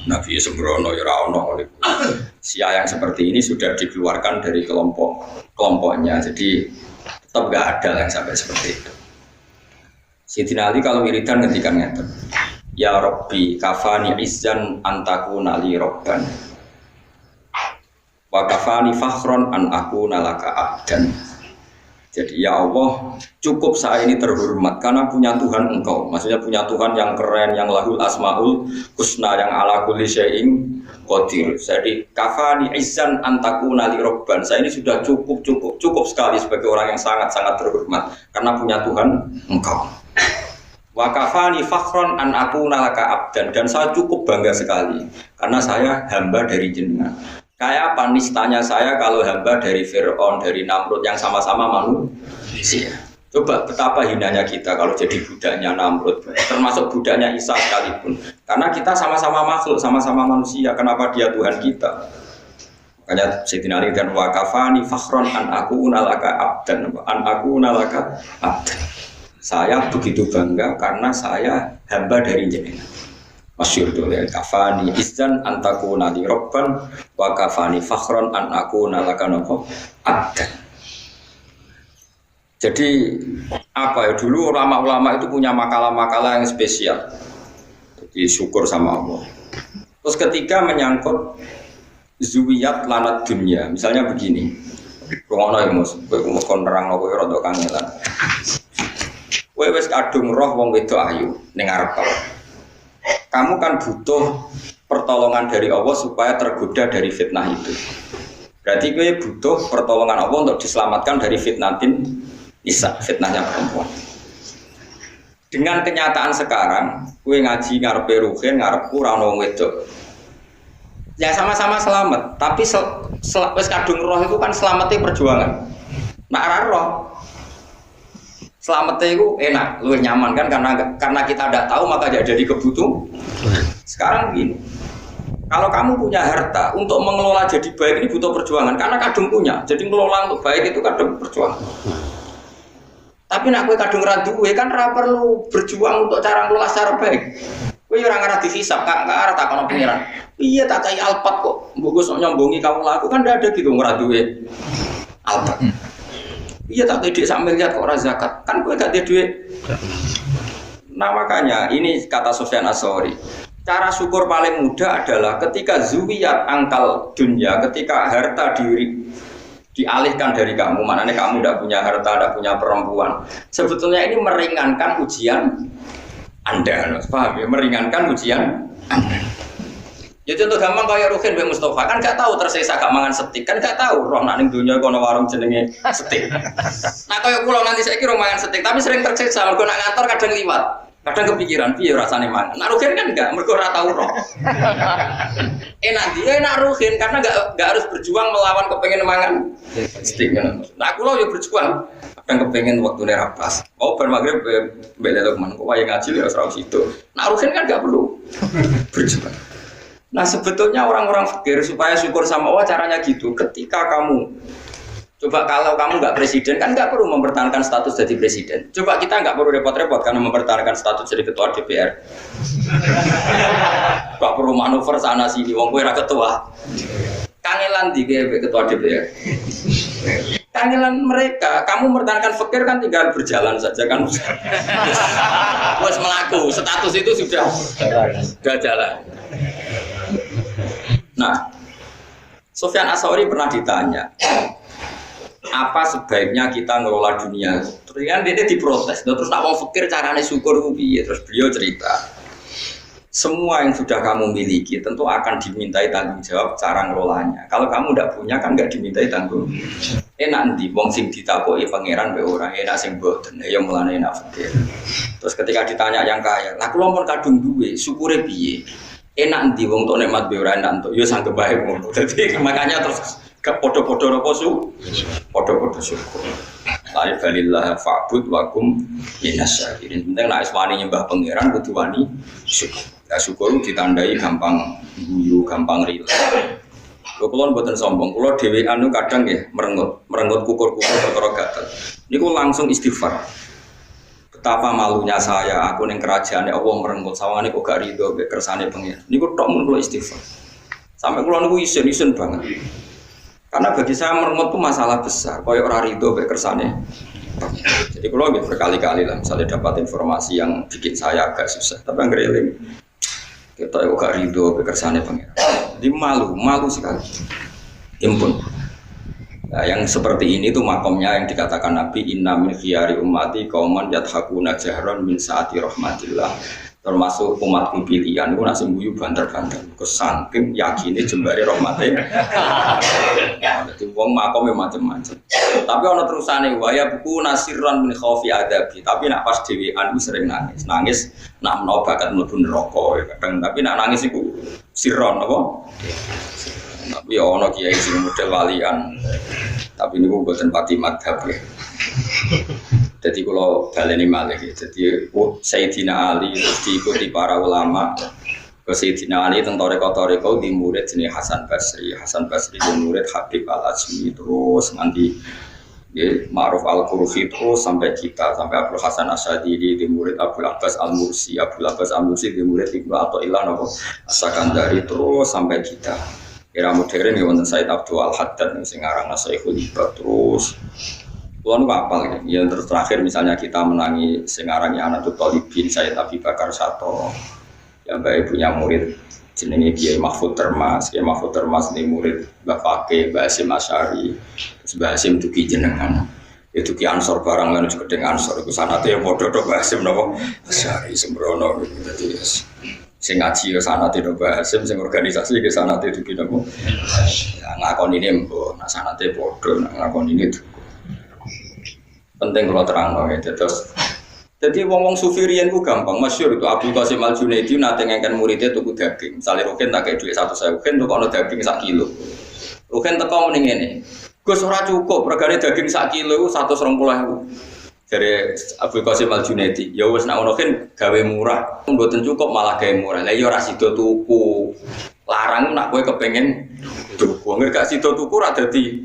Nabi sembrono ya ra ono. Syiah yang seperti ini sudah dikeluarkan dari kelompoknya. Jadi tetap enggak ada yang sampai seperti itu. Sayyidina Ali kalau wiridan ngendikan ngeten. Ya Rabbi kafani izzan antakuna li robban. Wa kafani fakhron an akuna laka abdan. Jadi ya Allah, cukup saya ini terhormat karena punya Tuhan Engkau. Maksudnya punya Tuhan yang keren, yang lahul asmaul husna, yang ala kulli syai'in qadir. Jadi kafani izzan antakuna li robban. Saya ini sudah cukup sekali sebagai orang yang sangat-sangat terhormat karena punya Tuhan Engkau. Wa kafani fakhron an akuna laka abdan, dan saya cukup bangga sekali karena saya hamba dari jenengan. Kayak apa nistanya saya kalau hamba dari Fir'aun, dari Namrud yang sama-sama manusia. Coba betapa hinanya kita kalau jadi budaknya Namrud, termasuk budaknya Isa sekalipun. Karena kita sama-sama makhluk, sama-sama manusia. Kenapa dia Tuhan kita? Makanya Sayyidina Ali dan wakafani fakhron an akuna laka abdan, an akuna laka abdan. Saya begitu bangga karena saya hamba dari jenengan. Masyhur tu ya, kafani izzan antakuna li robban wa kafani fakhron an akuna laka abdan. Jadi apa ya, dulu ulama-ulama itu punya makalah-makalah yang spesial. Jadi syukur sama Allah. Terus ketika menyangkut zuwiyat lanat dunia, misalnya begini. Rungono ya Mus, kowe kon nerangno kowe rada kangelan. Kowe wis kadung roh wong wedok ayu ning arep kamu kan butuh pertolongan dari Allah supaya tergoda dari fitnah itu. Berarti gue butuh pertolongan Allah untuk diselamatkan dari fitnatin nisa, fitnahnya perempuan. Dengan kenyataan sekarang, gue ngaji ngarepe ruhin, ngarepku ora ono wedok. Ya sama-sama selamat, tapi wis kadung roh itu kan selamatnya perjuangan. Nak ora roh selamatnya itu enak, lebih nyaman kan karena kita tidak tahu maka jadi kebutuhan. Sekarang begini, kalau kamu punya harta untuk mengelola jadi baik ini butuh perjuangan karena kadung punya, jadi mengelola untuk baik itu kadung perjuangan. Tapi nak kue kadung raduwe kan ora perlu berjuang untuk cara mengelola secara baik. Kue orang arah dihisap, nggak arah tak kono pengiran. Iya tak kayak alpat kok, bagus nyombongi kamu laku kan tidak ada gitu ngeraduwe alpat. Iya tak tidak sambil lihat kok zakat kan gue gak ada duit. Nah makanya ini kata Sufyan Ats-Tsauri, cara syukur paling mudah adalah ketika zuwiyat angkal dunia, ketika harta dialihkan dari kamu, maknanya kamu tidak punya harta, tidak punya perempuan. Sebetulnya ini meringankan ujian Anda, paham ya? Meringankan ujian Anda. Ya contoh gampang kayak Ruhin Mbak Mustafa kan gak tahu tersisa gak mangan setik kan gak tahu roh nak ning dunya kono warung jenenge setik. Nah kayak kula nanti saya kira mangan setik tapi sering tersiksa mergo nak ngantor kadang liwat. Kadang kepikiran piye rasane mangan. Nak Ruhin kan enggak mergo ora tahu roh. Enak dia enak Ruhin karena enggak harus berjuang melawan kepengen mangan setik. Nah kula yo berjuang kadang kepengen waktune ra pas. Oh bar magrib mbek Lukman kok wae ngaji ya ora situ. Nak Ruhin kan enggak perlu berjuang. Nah sebetulnya orang-orang fikir supaya syukur sama Allah caranya gitu. Ketika kamu coba kalau kamu nggak presiden kan nggak perlu mempertahankan status jadi presiden. Coba kita nggak perlu repot-repot karena mempertahankan status jadi ketua DPR. Nggak perlu manuver sana sini. Wong kowe ra ketua. Kangelan di ketua DPR. Kangelan mereka. Kamu mempertahankan fikir kan tinggal berjalan saja kan. Wes melaku status itu sudah jalan. Nah, Sufyan Ats-Tsauri pernah ditanya, apa sebaiknya kita ngelola dunia? Terus kan dia diprotes, terus nak mau fikir caranya syukur piye? Terus beliau cerita, semua yang sudah kamu miliki tentu akan dimintai tanggung jawab cara ngelolanya. Kalau kamu tidak punya kan nggak dimintai tanggung. Enak di wong sing ditakoki pangeran be ora enak sing mboten ya mulane enak fikir. Terus ketika ditanya yang kaya, lah kula mun kadung duwe, syukure piye? Enak di wong tok nikmat be ora enak entuk ya sanggep bae ngono. Dadi makanya terus Gak podo-podo apa su? Podo-podo syukur. Lain balillah fa'bud wakum minasyakirin. Penting nek wani nyembah pangeran kudu wani syukur. Ya syukur ditandai gampang guyu, gampang rila. Kalau mboten sombong, kalau dhewean kadang ya merengut kukur-kukur perkara gatel. Niku langsung istighfar. Betapa malunya saya, aku ning kerajaan Allah merengut sawangane kok gak rido mek kersane pengen. Niku tok mun kula istighfar. Sampai kula niku isin banget. Karena bagi saya merengut itu masalah besar, koyo ora rido mek kersane. Jadi kula nggih berkali-kali lah misalnya dapat informasi yang bikin saya agak susah, tapi anggereling kita kok gak rido mek kersane pengen. Jadi malu sekali. Impun. Nah, yang seperti ini tuh makomnya yang dikatakan Nabi inna min khiyari ummati qauman yadhakuna jahran min saati rahmatillah. Termasuk umatku pilihan itu nasi guyu banter-banter. Kesangking yakini jembari rahmatnya. Jadi wong makomnya macam-macam. Tapi ana terusane waya buku nasiran min khaufi adabi. Tapi nak pas dhewean sering nangis. Nangis nak menawa bakat mlebu neraka kadang. Tapi nak nangis iku sirron apa? Tapi ya ono kiai sing model walian. Tapi niku mboten pati madhab ya. Jadi kalau baleni malih, jadi Sayyidina Ali diikuti para ulama. Ke Sayyidina Ali teng toreko di murid jenenge Hasan Basri. Hasan Basri di murid Habib Al-Ajmi terus nganti Ma'ruf Al-Qurfi terus sampai kita sampai Abdul Hasan Asyadili di murid Abdul Abbas Al-Mursi. Abdul Abbas Al-Mursi di murid Ibnu Athaillah napa As-Sakandari terus sampai kita. Era modern ya wonten Said Abdul Al-Haddad sing aranna Syekhul Ibad terus. Kulo nu apal ya terus terakhir misalnya kita menangi sing aranane Anatul Talibin Said Abi Bakar Sato. Ya mbak ibunya murid jenenge Kiai Mahfud Termas. Kiai Mahfud Termas ini murid Mbak Fakih, Mbak Hasyim Asy'ari. Mbak Hasyim dugi jenengan. Itu Ki Ansor barang lan gedeng Ansor iku sanate ya padha to Mbak Hasyim napa Asy'ari sembrono dadi sing ngaji ya sanate to Mbak Hasyim sing organisasi ke sanate dugi napa. Ya ngakoni ini mbok, nak sanate padha nak ngakoni ini penting kalau terang ya terus. Jadi wong sufi riyen ku gampang masyhur itu Abdul Qasim Al Junaidi nate ngengken muridnya tuku daging. Misale Rukin tak kei dhuwit 100.000 Rukin tukokno daging 1 kilo. Rukin teko muni ngene. Gus ora cukup regane daging 1 kilo iku 120.000. Jare Abdul Qasim Al Junaidi, ya wis nek ono kan gawe murah, mboten cukup malah gawe murah. Lah ya ora sida tuku. Larang nak kowe kepengin tuku. Nek gak sida tuku ora dadi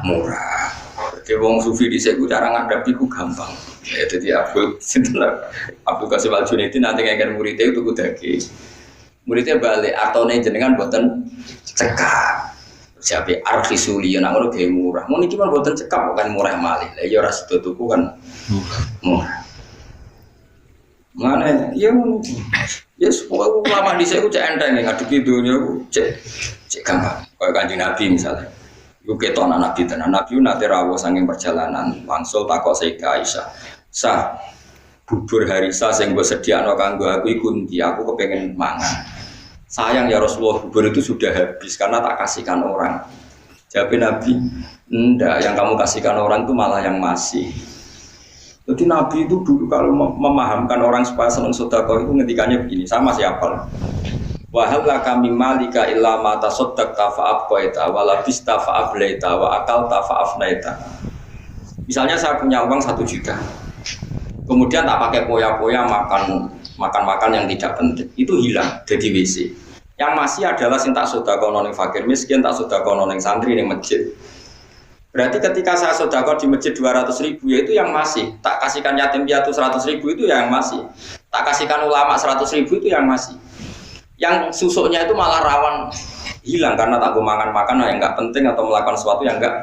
murah. Jadi wong sufi di sini cara ngadapi ku gampang. Ya jadi Abdul Qasim Al Junaidi nanti ngeken muridnya itu daging. Muridnya balik artone jenengan boten cekap. Siapa artisuli yang ngono ge murah. Mun iki boten cekap bukan murah malih. Lah ya ora sida tuku kan murah. Mana ya semua ulama di sini ku cek enteng ngadepi dunya ku cek gampang. Kayak Kanjeng Nabi misalnya. Iku keton Nabi tenan. Nabi nate rawuh saking perjalanan wangsul takok Sayyidah Aisyah. Sah bubur harisa sing mbok sediakno kanggo aku iku ndi? Aku kepengin mangan. Sayang ya Rasulullah, bubur itu sudah habis karena tak kasihkan orang. Jawab Nabi, enggak, yang kamu kasihkan orang itu malah yang masih. Jadi Nabi itu dulu kalau memahamkan orang supaya senang sedekah itu ngendikannya begini, sama siapa? Wa hal laka mim malika illa ma tasaddaqta fa abqaita wa labista fa ablaita wa akalta fa afnaita. Misalnya saya punya uang 1 juta. Kemudian tak pakai poya-poya makan yang tidak penting. Itu hilang jadi WC. Yang masih adalah sing tak sedekah nang fakir miskin, tak sedekah nang santri ning masjid. Berarti ketika saya sedekah di masjid 200.000 ya itu yang masih. Tak kasihkan yatim piatu 100.000 itu yang masih. Tak kasihkan ulama 100.000 itu yang masih. Yang susuknya itu malah rawan hilang karena tak makan yang enggak penting atau melakukan sesuatu yang enggak.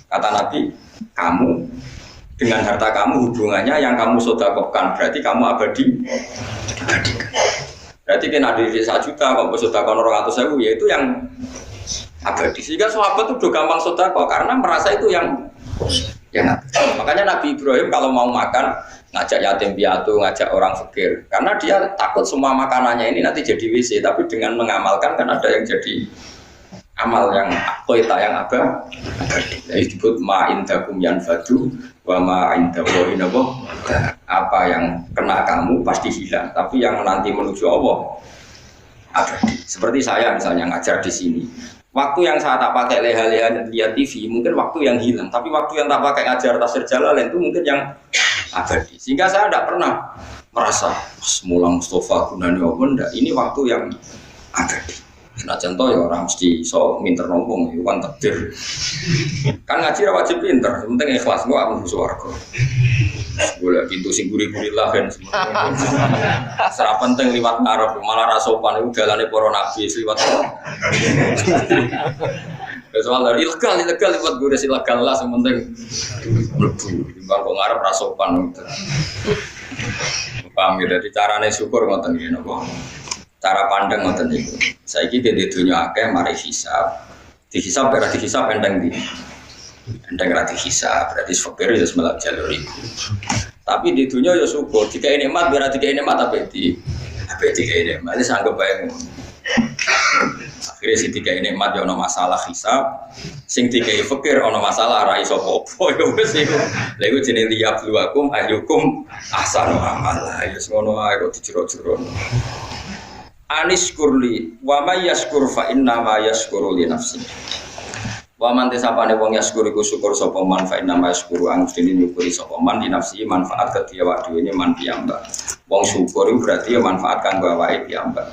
Kata Nabi, kamu dengan harta kamu hubungannya yang kamu sedekahkan berarti kamu abadi. Berarti kena di 1 juta kalau sedekah 200.000 ya itu yang abadi. Sehingga sahabat itu gampang sedekah karena merasa itu yang makanya Nabi Ibrahim kalau mau makan ngajak yatim piatu, ngajak orang fakir karena dia takut semua makanannya ini nanti jadi WC, tapi dengan mengamalkan kan ada yang jadi amal yang koita yang abadi. Disebut ma indakum yanfadu wa ma indallahi nabo. Apa yang kena kamu pasti hilang, tapi yang nanti menuju Allah abadi. Seperti saya misalnya ngajar di sini. Waktu yang saya tak pakai leha-leha lihat TV mungkin waktu yang hilang, tapi waktu yang tak pakai ngajar tafsir Jalalain itu mungkin yang abadi. Sehingga saya tidak pernah merasa semulang Mustafa gunanya apa enggak. Ini waktu yang abadi. Nah contoh ya orang mesti so minter nombong itu kan takdir. Kan ngaji wajib pinter, penting ikhlas gua akan swarga. Boleh pintu sing guri-gurilah kan. Serap penting liwat ngarep malah rasopan itu jalannya para nabi liwat. Soal ilegal liwat guri ilegal lah yang penting mlebu timbang kok ngarep rasopan gitu. Paham ya, jadi carane syukur ngoten iki napa. Cara pandang ngoten niku. Saiki di dunya akeh mari hisab. Dihisab berarti hisab endang di. Endang berarti hisab, berarti fakir ya semelak jalur iku. Tapi di dunia ya syukur, jika ini nikmat berarti jika ini nikmat apa ini nikmat. Ini sanggep bae ngono. Akhirnya si tiga ini nikmat ya ono masalah hisab, sing tiga fakir ono masalah ra iso apa ya wis iku. Lha iku jenenge liyabluwakum ayyukum ahsanu amala. Ya ngono ae kok dijero-jero. Anis kurli wa may yashkur fa inna ma yashkuru li nafsi. Wa man tisapane wong yashkur iku syukur sapa man fa inna ma yashkuru ang dene nyukuri sapa man di nafsi manfaat kedhiya awak dhewe ne man piyambak. Wong syukur iku berarti ya manfaat kanggo awake piyambak.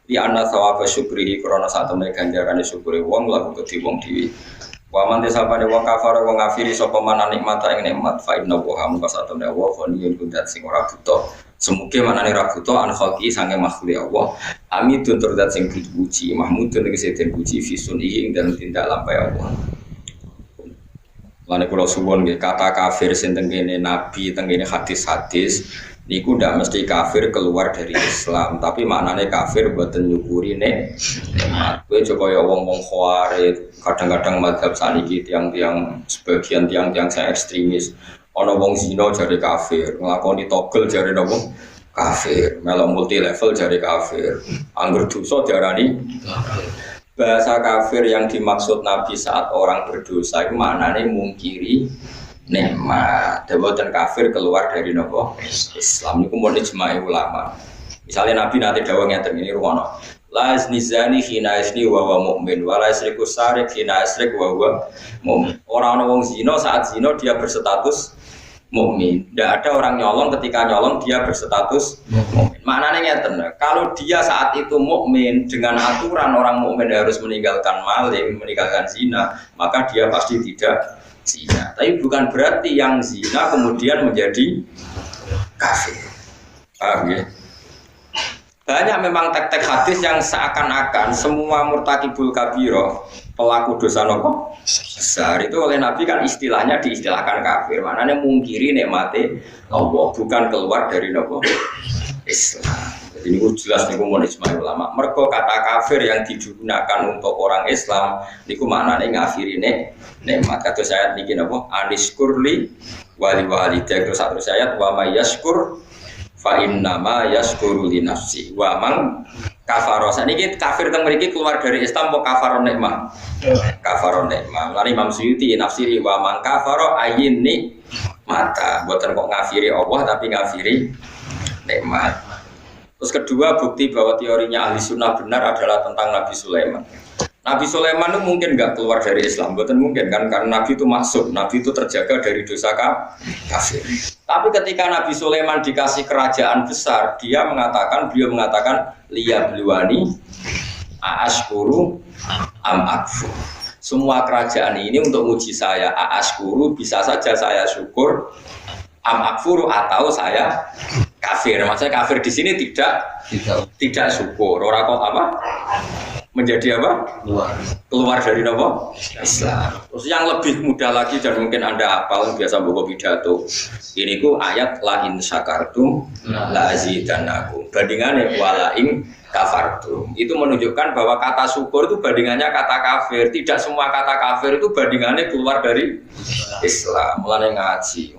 Di anna sawaba syukrihi krana satune ganjarane syukure wong lagu kedhi wong dhewe. Wa man tisapane wong kafir wong ngafiri sapa man nikmata ing nikmat fa inna wa hum kasatune wa ghaniyun kudat sing ora buta. Semoga manane ra buta an khalqi sange makhluk Allah. Amidun turdat sing dipuji, mahmudun tegese den puji fisunihi ing dalem tindak lampahe Allah. Lan kula suwun nggih kata kafir sing teng kene nabi teng kene hadis-hadis niku ndak mesti kafir keluar dari Islam, tapi maknane kafir boten nyukuri nikmat. Kowe coba ya wong-wong khawarij, kadang-kadang mazhab saniki tiang-tiang sebagian tiang-tiang saya ekstremis. Ana wong zina jare kafir, nglakoni togel jare napa kafir, melok multi level jare kafir. Angger dosa diarani kafir. Bahasa kafir yang dimaksud Nabi saat orang berdosa itu maknane mungkiri nikmat. Deboten kafir keluar dari napa Islam niku mun ijma' ulama. Misalnya Nabi nanti dawuh ngeten ini rumono. La iznizani hina isni wa wa mu'min wa la isriku sarik hina isrik wa wa mu'min. Orang wong zina saat zina dia berstatus mukmin. Tidak ada orang nyolong ketika nyolong dia berstatus mukmin. Maknanya ngeten, kalau dia saat itu mukmin dengan aturan orang mukmin harus meninggalkan maling, meninggalkan zina, maka dia pasti tidak zina. Tapi bukan berarti yang zina kemudian menjadi kafir. Paham ya? Banyak memang tek-tek hadis yang seakan-akan semua murtakibul kabiro, pelaku dosa nopo besar itu oleh Nabi kan istilahnya diistilahkan kafir. Maknanya mungkiri nikmate Allah, bukan keluar dari nopo Islam. Jadi ini jelas niku mun ijma' ulama. Mergo kata kafir yang digunakan untuk orang Islam niku maknane ngafiri nikmat. Kados ayat niki napa? Aniskurli wali walidayya terus ayat wa may yashkur fa inna ma yashkuru li nafsi wa man kafara. Saniki kafir teng mriki keluar dari Islam apa kafaron nikmah? Kafaron nikmah. Lan Imam Suyuti nafsiri wa man kafara ayini mata. Mboten kok ngafiri Allah tapi ngafiri nikmat. Terus kedua bukti bahwa teorinya ahli sunnah benar adalah tentang Nabi Sulaiman. Nabi Sulaiman itu mungkin nggak keluar dari Islam, betul mungkin kan karena Nabi itu masuk, Nabi itu terjaga dari dosa kafir. Tapi ketika Nabi Sulaiman dikasih kerajaan besar, beliau mengatakan liyabluwani aashkuru am akfur. Semua kerajaan ini untuk uji saya, aashkuru bisa saja saya syukur, am akfuru atau saya kafir. Maksudnya kafir di sini tidak syukur. Orang kok apa? Menjadi apa? Keluar dari apa? Islam. Terus yang lebih mudah lagi dan mungkin Anda hafal biasa buku pidato. Ini ku ayat la in syakartum la azidannakum. Bandingannya wala in kafartum. Itu menunjukkan bahwa kata syukur itu bandingannya kata kafir. Tidak semua kata kafir itu bandingannya keluar dari Islam. Mulane ngaji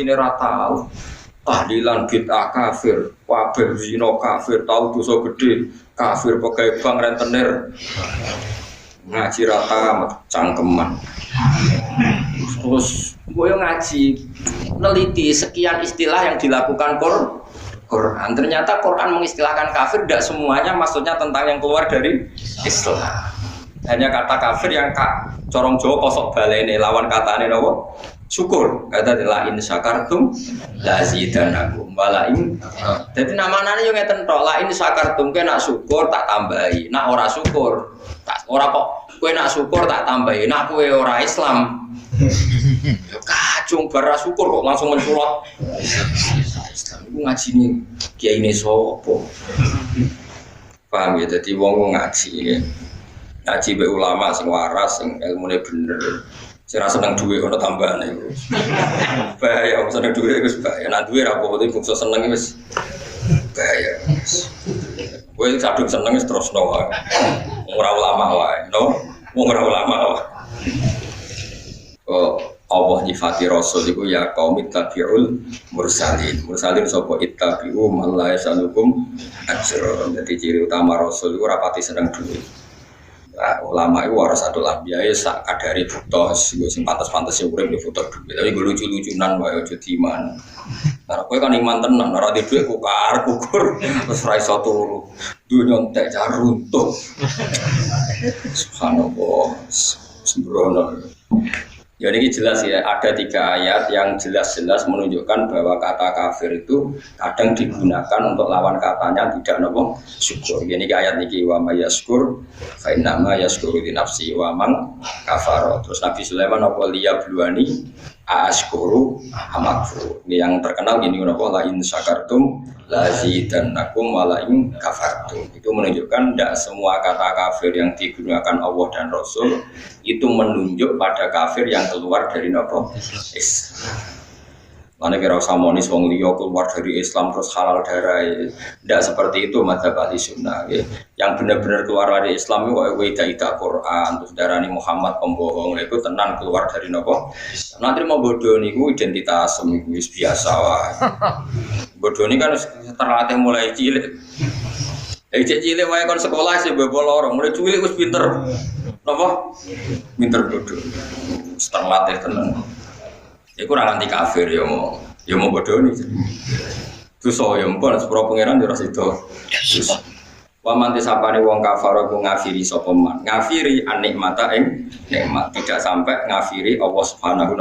ini ora tahu. Tahlilan bid'ah kafir, kabeh zina kafir, tahu dosa gede kafir, pegawai bank rentenir ngaji rata cangkeman. Terus gue ngaji neliti sekian istilah yang dilakukan Quran. Ternyata Quran mengistilahkan kafir tidak semuanya maksudnya tentang yang keluar dari Islam. hanya kata kafir yang corong Jawa kosok balene lawan katane napa? Syukur. Kata la in syakartum la zidanakum wala in. Dadi namanane yo ngeten tok, la in syakartum ke nak syukur tak tambahi, nak ora syukur tak ora kok kowe nak syukur tak tambahi, nak kowe ora Islam. Yo kacung bar syukur kok langsung menculot. Islam iku ngajine kiyaine sapa? Paham ya, dadi wong ngaji ya. Ngaji be ulama sing waras, sing ilmune bener. Sing ra seneng dhuwit ono tambahane iku. Bahaya wong seneng dhuwit wis bahaya. Nek dhuwit ra apa-apa bungsu seneng wis bahaya. Kowe kadung seneng wis terusno wae. Ora ulama wae, no? Wong ora ulama wae. Oh, Allah nyifati Rasul iku ya qaum ittabi'ul mursalin. Mursalin sapa ittabi'u man la yasalukum ajra. Dadi ciri utama Rasul iku rapati seneng dhuwit. Nah, ulama itu warasatul anbiya ya sak kadari butos, sing pantes-pantes urip di butuh duit. Tapi gue lucu-lucunan wae aja diman. Nah, kowe kan iman tenan, ora di dhuwit kukur terus ra iso turu. Dunya entek jar runtuh. Subhanallah. Sembrono. Ya ini jelas ya, ada 3 ayat yang jelas-jelas menunjukkan bahwa kata kafir itu kadang digunakan untuk lawan katanya tidak nopo syukur. Ini ayat niki wa may yaskur fa inna ma yaskuru li nafsi wa man kafara. Terus Nabi Sulaiman apa liya bluani askuru amakfur. Yang terkenal gini nopo la in syakartum la zidannakum wa la in kafartum. Itu menunjukkan tidak semua kata kafir yang digunakan Allah dan Rasul itu menunjuk pada kafir yang keluar dari nopo Islam. Mana kira samonis wong liya keluar dari Islam terus halal darah, tidak seperti itu mazhab ahli sunnah. Yang benar-benar keluar dari Islam itu weda Quran terus darani Muhammad pembohong itu tenan keluar dari nopo. Nanti mau bodoh niku identitas niku biasa wae. Bodoh ini kan terlatih mulai cilik. Cilik wae kon sekolah sih bebol lorong mulai cilik wis pinter. Napa? Pinter bodoh. Terlatih tenan. Iku ora nganti kafir ya mau bodoh nih. Dosa ya mpun sepuro pangeran yo ora sida. Wa manti sapane wong kafir ku ngafiri sapa man. Ngafiri anikmata ing nikmat, tidak sampai ngafiri Allah Subhanahu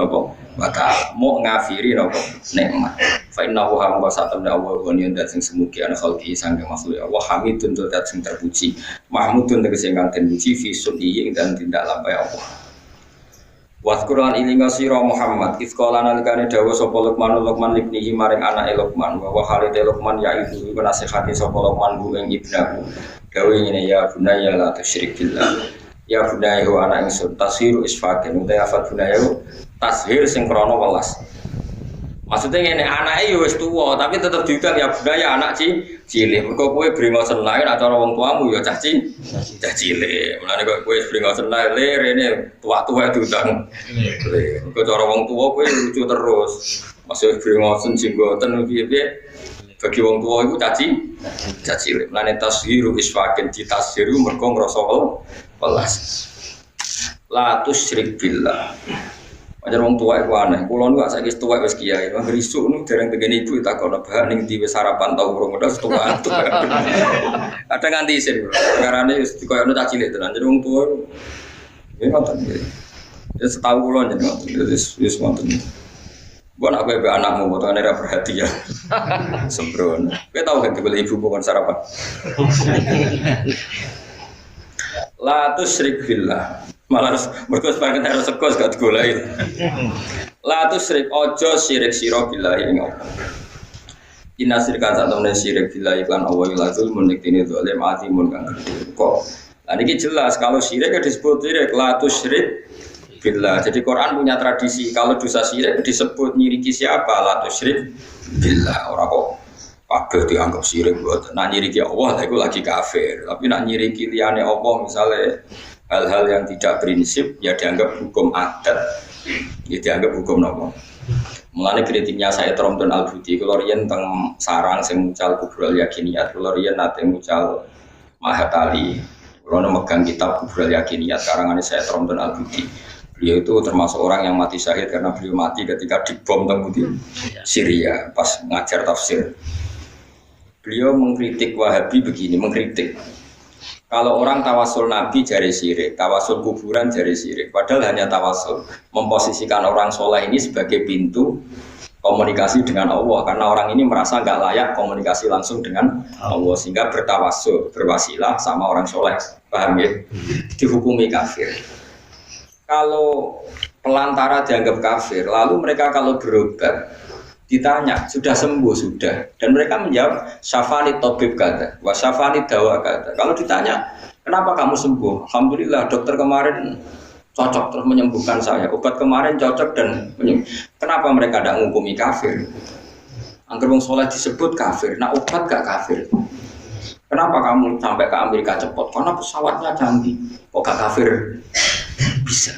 wa ta'ala. Mau ngafiri napa nikmat. Fa innahu hamdu satamna Allah ghaniyun dat sing semugi ana khalqi sangge makhluk Allah hamidun dat sing terpuji. Mahmudun tegese kang den puji fi sunni dan tindak lampah Allah. Waskuran ilinga sira Muhammad ifqala nalikane dawuh sapa Luqman libnihi maring anake Luqman wa halite Luqman ya itu nasihati sapa Luqman bu ing ibnahu dawuh ngene ya bunaya la tusyrik billah ya bunaya wa ana ingsun tashiru isfaqin uta afat bunaya tashir sing krana welas. Maksudnya ngene anake ya wis tuwa tapi tetep diundang ya bunaya anak cilik. Mergo kowe brengosen lae nek cara wong tuamu ya cah cilik. Mulane kok kowe brengosen lae rene tua-tua diundang. Mergo cara wong tuwa kowe lucu terus. Masih brengosen jenggoten piye-piye bagi wong tuwa iku cah cilik. Mulane tashiru isfaqin ditashiru mergo ngrasa welas. La tusyrik billah. Ajar wong tua iku aneh. Kulo nu saiki tuwa wis kiai, wong risuk nu dereng tegene ibu takon bahan ning ndi wis sarapan tau urung udah tuwa. Kadang nganti isin. Perkarane wis dikoyono cah cilik tenan. Jadi wong tua ya ngoten. Ya setahu kulo jeneng wis ngoten. Gua nak kowe anakmu potongane ra perhatian. Sembrono. Kowe tau gak dibeli ibu pokon sarapan. La tusyrik billah. Malah harus mergo sebagian harus sekos gak digoleki. La tusyrik ojo syirik sira billahi ing Allah. Inna syirka satamne syirik billahi lan Allah lazul munikine zalim azimun kang gede. Kok. Lah niki jelas kalau syirik disebut syirik la tusyrik billah. Jadi Quran punya tradisi kalau dosa syirik disebut nyiriki siapa la tusyrik billah. Ora kok kabeh dianggap syirik buat. Nak nyiriki Allah lha iku lagi kafir. Tapi nak nyiriki liyane Allah misalnya hal-hal yang tidak prinsip ya dianggap hukum adat, ya dianggap hukum nopo. Mulane kritiknya saya Tromton Al-Budi, kalau riyen teng sarang sing mucal kubrul yakiniyat, kalau riyen nate mucal Mahatali, kalau megang kitab kubrul yakiniyat karangan saya Tromton Al-Budi. Beliau itu termasuk orang yang mati syahid karena beliau mati ketika dibom di Syria pas ngajar tafsir. Beliau mengkritik Wahabi begini, mengkritik. Kalau orang tawasul Nabi jari syirik, tawasul kuburan jari syirik. Padahal hanya tawasul memposisikan orang soleh ini sebagai pintu komunikasi dengan Allah. Karena orang ini merasa nggak layak komunikasi langsung dengan Allah, sehingga bertawasul, berwasilah sama orang soleh. Paham ya? Dihukumi kafir. Kalau pelantara dianggap kafir, lalu mereka kalau berobat ditanya, sudah sembuh sudah, dan mereka menjawab syafani tabib kata, wa syafani dawa kata. Kalau ditanya, kenapa kamu sembuh? Alhamdulillah, dokter kemarin cocok terus menyembuhkan saya. Obat kemarin cocok dan kenapa mereka tidak menghukumi kafir? Angger wong soleh disebut kafir, nah obat gak kafir. Kenapa kamu sampai ke Amerika cepat? Karena pesawatnya canggih. Kok gak kafir? Bisa.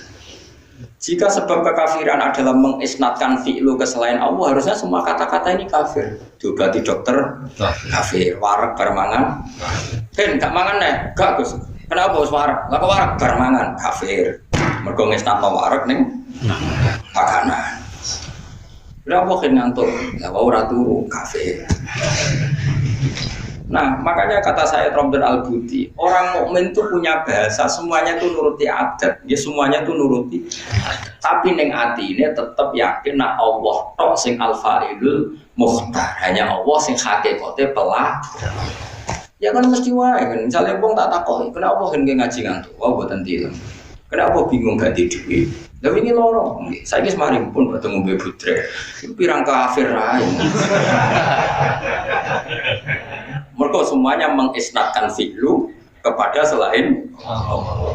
Jika sebab kekafiran adalah mengisnatkan fi'lu ke selain Allah, harusnya semua kata-kata ini kafir. Diobati dokter, kafir. Warak barmangan, gak mangan nih, gak Gus. Kenapa Gus warak? Lah kok warak barmangan, kafir. Mergo ngisnatno warak ning pakanan. Kenapa kan ngantuk? Lah ora turu, kafir. Nah, makanya kata saya Romdan Al-Buti, orang mukmin itu punya bahasa, semuanya itu nuruti adat, ya semuanya itu nuruti. Tapi neng hati ini tetap yakin nak Allah tok sing al-fa'ilul mukhtar, hanya Allah sing hakikate pelah. Ya kan mesti wae kan, misalnya wong tak takoki, kenapa kan ngaji ngantuk? Wah mboten tilem. Kenapa bingung gak duwe? Lah wingi loro, saiki semaring pun badhe ngombe butrek. Pirang kafir ae. Mereka semuanya mengisnatkan fi'lu kepada selain Allah.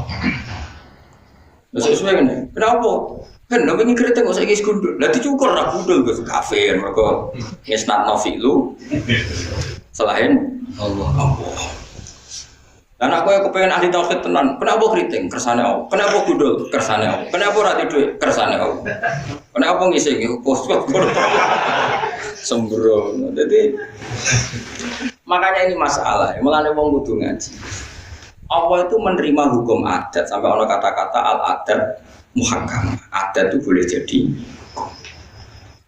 Sesuai kan? Kenapa? Kan nabi ini kritik nggak usah ikut gundul. Nanti cukur lah gundul gue kafir. Mereka ngisnatno fi'lu selain Allah. Dan aku yang kepengen ahli tauhid tenan. Kenapa kritik? Kersane Allah. Kenapa gundul? Kersane Allah. Kenapa rati duit? Kersane Allah. Kenapa ngisi? Sembrono. Jadi makanya ini masalah, mulane wong kudu ngaji. Allah itu menerima hukum adat sampai ono kata-kata al-adat muhakkam. Adat itu boleh jadi.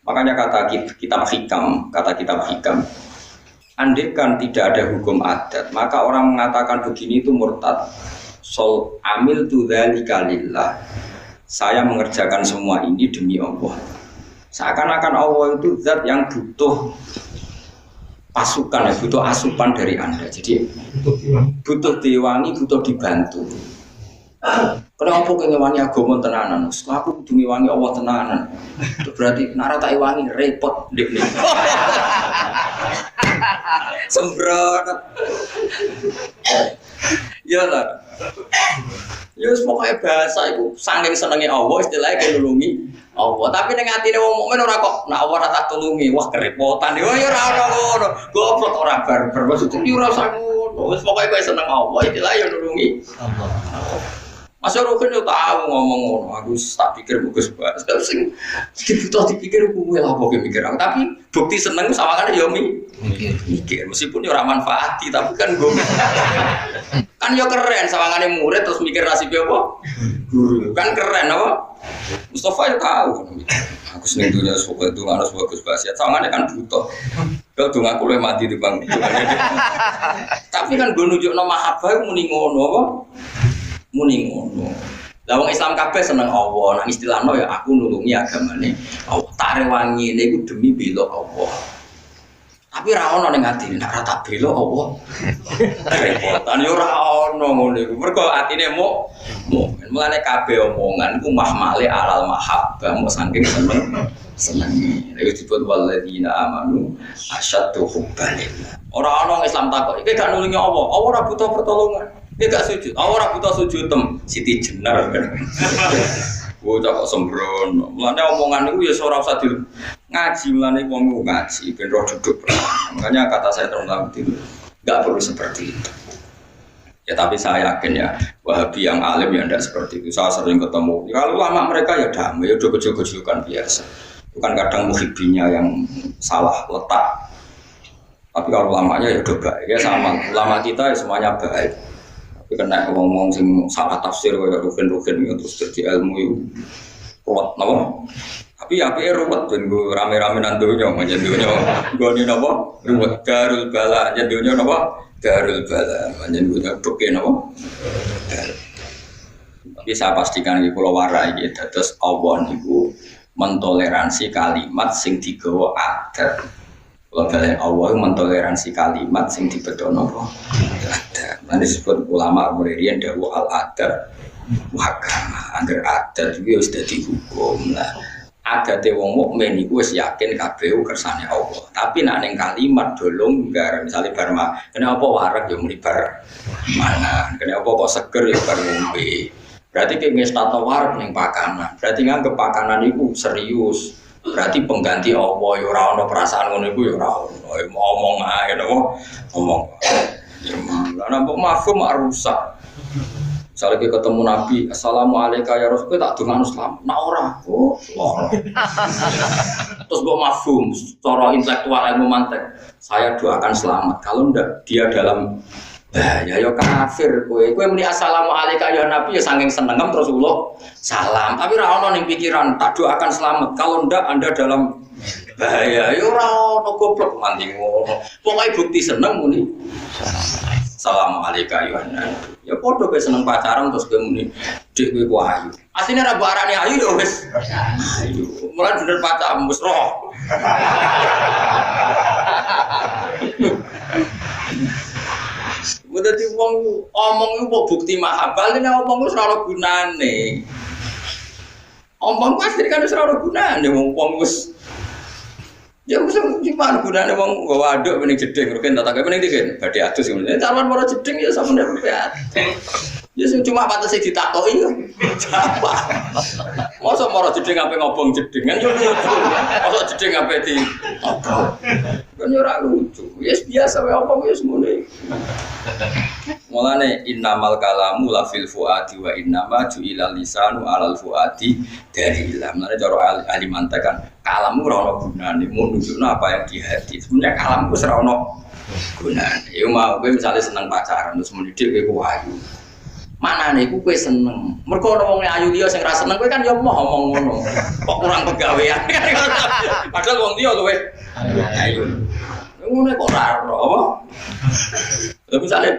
Makanya kata kitab hikam, andaikan tidak ada hukum adat, maka orang mengatakan begini itu murtad. Sol amil tu dzalika lillah. Saya mengerjakan semua ini demi Allah. Seakan-akan Allah itu zat yang butuh pasukan, ya, butuh asupan dari Anda. Jadi butuh diwangi, butuh dibantu. Kenapa kau ngewangi agama tenanan? Setelah aku butuh ngewangi Allah tenanan. Itu berarti nara tak wangi repot deh nih. Sembrono. Ya lah. Ya pokoknya bahasa itu saking senengnya Allah istilahnya kayak nulungi Allah. Tapi ning atine wong mukmin ora kok nek Allah ora tak tulungi, wah kerepotan. Ya ora ngono. Goblok ora barbar. Maksudnya ora usah ngono. Wis pokoke kowe seneng Allah istilahnya nulungi Allah. Masa Rukin yo tahu ngomong ngono. Aku tak pikir bagus banget. Sing butuh dipikir kuwi lah kok mikir. Tapi bukti seneng sawangane yo mikir. Meskipun yo ora manfaati tapi kan gue kan yo keren sawangane murid terus mikir nasibnya apa? Guru. Kan keren apa? Mustafa yo tahu. Aku seneng dunia sebagai itu harus bagus banget. Sawangane kan butuh. Kalau tuh aku le mati di bang. Tapi kan gue nunjukno mahabbah muni ngono apa? Muni ngono. Lah wong Islam kabeh seneng Allah. Nang istilahno ya aku nulungi agamane Allah. Tak rewangi niku demi bela Allah. Tapi ra ono ning atine nek ra tak bela Allah. Repotan yo ra ono ngono iku. Mergo atine mukmin. Mulane kabeh omongan iku mahmale alal mahabbah mau saking seneng. Iku disebut walladzina amanu asyaddu hubban lillah. Ora ono Islam takok, iki gak nulungi Allah. Allah ora butuh pertolongan. Dia gak sujud, orang butuh sujud Siti Jenar kan. Gue cakap sembrono. Mulanya omongan itu ya seorang usah ngaji, mulanya wong ngaji, ben roh duduk. Makanya kata saya terlalu itu nggak perlu seperti itu. Ya tapi saya yakin ya Wahabi yang alim ya tidak seperti itu. Saya sering ketemu. Ya, kalau lama mereka ya damai, ya udah kecil-kecilan biasa. Bukan kadang muhibinya yang salah letak. Tapi kalau lamanya ya udah baik. Ya sama. Ulama kita ya semuanya baik. Kena ngomong sing salah tafsir kayak rugen-rugen itu terus jadi ilmu itu kuat, napa? Tapi apike ruwet ben go rame-rame nang donya, manjen donya. Nggone napa? Ruwet darul bala, manjen donya napa? Darul bala, manjen donya doke napa? Tapi saya pastikan iki kula warai iki dados Allah niku mentoleransi kalimat sing digawa adat. Kula balen Allah mentoleransi kalimat sing dibetono apa? Adat. Lan disebut ulama muridian dawuh al adat muhakkamah. Angger adat iki wis dadi hukum lah. Adate wong mukmin iku wis yakin kabeh kersane Allah. Tapi nek ning kalimat dolong nggar misale bar kenapa wareg ya muni bar mangan. Kenapa kok seger ya bar ngombe. Berarti ki wis tata wareg ning pakanan. Berarti nganggep pakanan iku serius. Berarti pengganti Allah ya ora ana perasaan ngono iku ya ora ono. Ngomong ae napa? Ngomong. Ya malah napa mafhum rusak. Misalnya kita ketemu Nabi, Assalamualaikum ya Rasul, tak dengar Islam. Nah orang, terus gue mafhum, secara intelektual ilmu mantek. Saya doakan selamat. Kalau ndak dia dalam bahaya, ya kafir. Gue muni Assalamualaikum ya Nabi, ya saking senengem terus Allah salam. Tapi rano ning pikiran, tak doakan selamat. Kalau ndak Anda dalam bahaya, ya rano goblok mandi ngono. Pokoknya bukti seneng muni. Assalamualaikum ya Nabi. Ya podo kowe seneng pacaran terus kowe muni dik kowe ayu. Asline ra mbok arani ayu ya wis. Ayu. Mulane bener pacaran wis roh. Dadi wong omong iku bukti mahabbah nek omong wis ora ono gunane. Omong pasti kan wis ora ono gunane wong wis ya wis gimana gunane wong gawa aduk ning jeding rugen tak tak mending diken badhe adus ngene. Taruhan para jeding ya sampeyan beat. Ya sing cuma patese ditakoki yo. Apa? Mosok para jeding ape ngobong jeding kan yo lucu. Mosok jeding ape di apa? Kan yo ora lucu. Ya biasa wae omong wis ngene. Mulane innamal kalamu la fil fuadi wa innama ju'ila lisanu alal fuadi dari ilam. Mulane cara ahli mantek kan kalammu ora ono gunane, mau nunjukno apa yang di hati. Sebenarnya kalammu wis ora ono gunane. Ya mau kowe misale seneng pacaran terus muni dik kowe ayu. Manane iku kowe seneng. Mergo ana wong ayu liya sing ra seneng kowe kan ya omong ngono. Kok kurang pegawean. Padahal wong liya kowe ayu. Ngono kok ora apa? Lha misale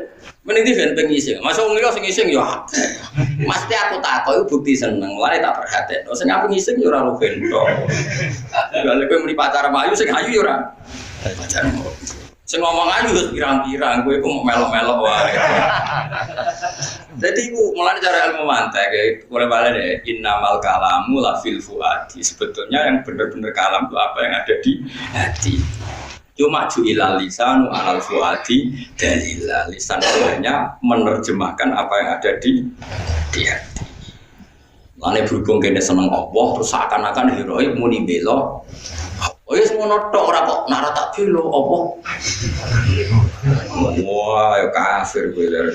mending diven pengising. Masuk wong liya sing ngising ya mesti aku takok iku bukti seneng. Mulane tak perhatekno. Sing aku ngising ya ora ro bento. Lha kowe muni pacar ayu sing ayu ya ora pacar. Sing ngomong ayu wis pirang-pirang kowe iku melok-melok wae. Jadi iku mulane cara ilmu mantek boleh balik deh innamal kalamu la fil fuadi. Sebetulnya yang benar-benar kalam itu apa yang ada di hati. Cuma ju'ilal lisanu alal fuadi dalillah. Lisan sebenarnya menerjemahkan apa yang ada di hati. Lalu berhubung kene seneng Allah terus seakan-akan heroik muni bela. Oh ya semono tok ora kok nara tak bela apa. Wah ya kafir kowe lho.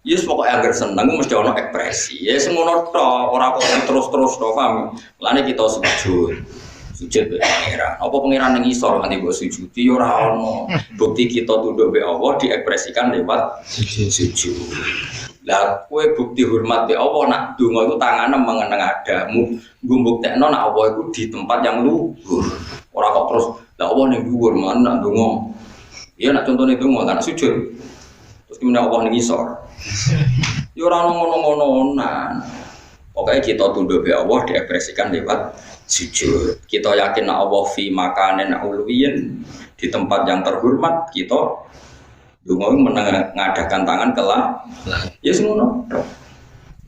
Yes pokoknya agar seneng mesti ono ekspresi. Ya semono tok ora kok terus-terus tok paham. Lalu kita sujud be pangeran. Apa pangeran yang isor nanti buat sujud? Yo ora ono. Bukti kita tunduk be Allah diekspresikan lewat sujud. Lah kue bukti hormat be Allah nak donga itu tangannya mengenang adamu. Gumbuktekno nak Allah itu di tempat yang luhur. Ora kok terus lah Allah ning dhuwur mana nak donga. Iya nak contohnya donga kan sujud. Terus kemudian Allah ning isor. Yo ora ngono-ngononan. Pokoknya kita tunduk be Allah diekspresikan lewat sujud. Kita yakin Allah fi makanin ulwiyin di tempat yang terhormat. Kita dungo mengadakan tangan kelah. Ya semono.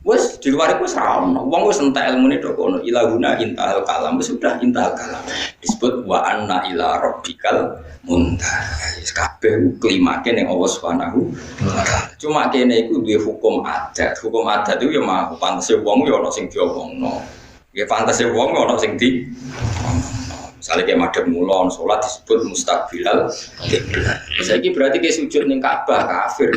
Wes di luar itu seram. Wong wes entek ilmu ini dokono. Ilahuna intahal kalam. Sudah intahal kalam. Disebut wa anna ila rabbikal muntaha. Kabeh klimaken yang Allah Subhanahu wa taala. Cuma kene iku duwe hukum adat. Hukum adat itu ya mah pantese wong ya ana sing diomongno. Ya fantasi wong ana sing di misalnya kayak madhep mulon salat disebut mustaqbilal kiblat. Saiki berarti ke sujud ning Ka'bah kafir.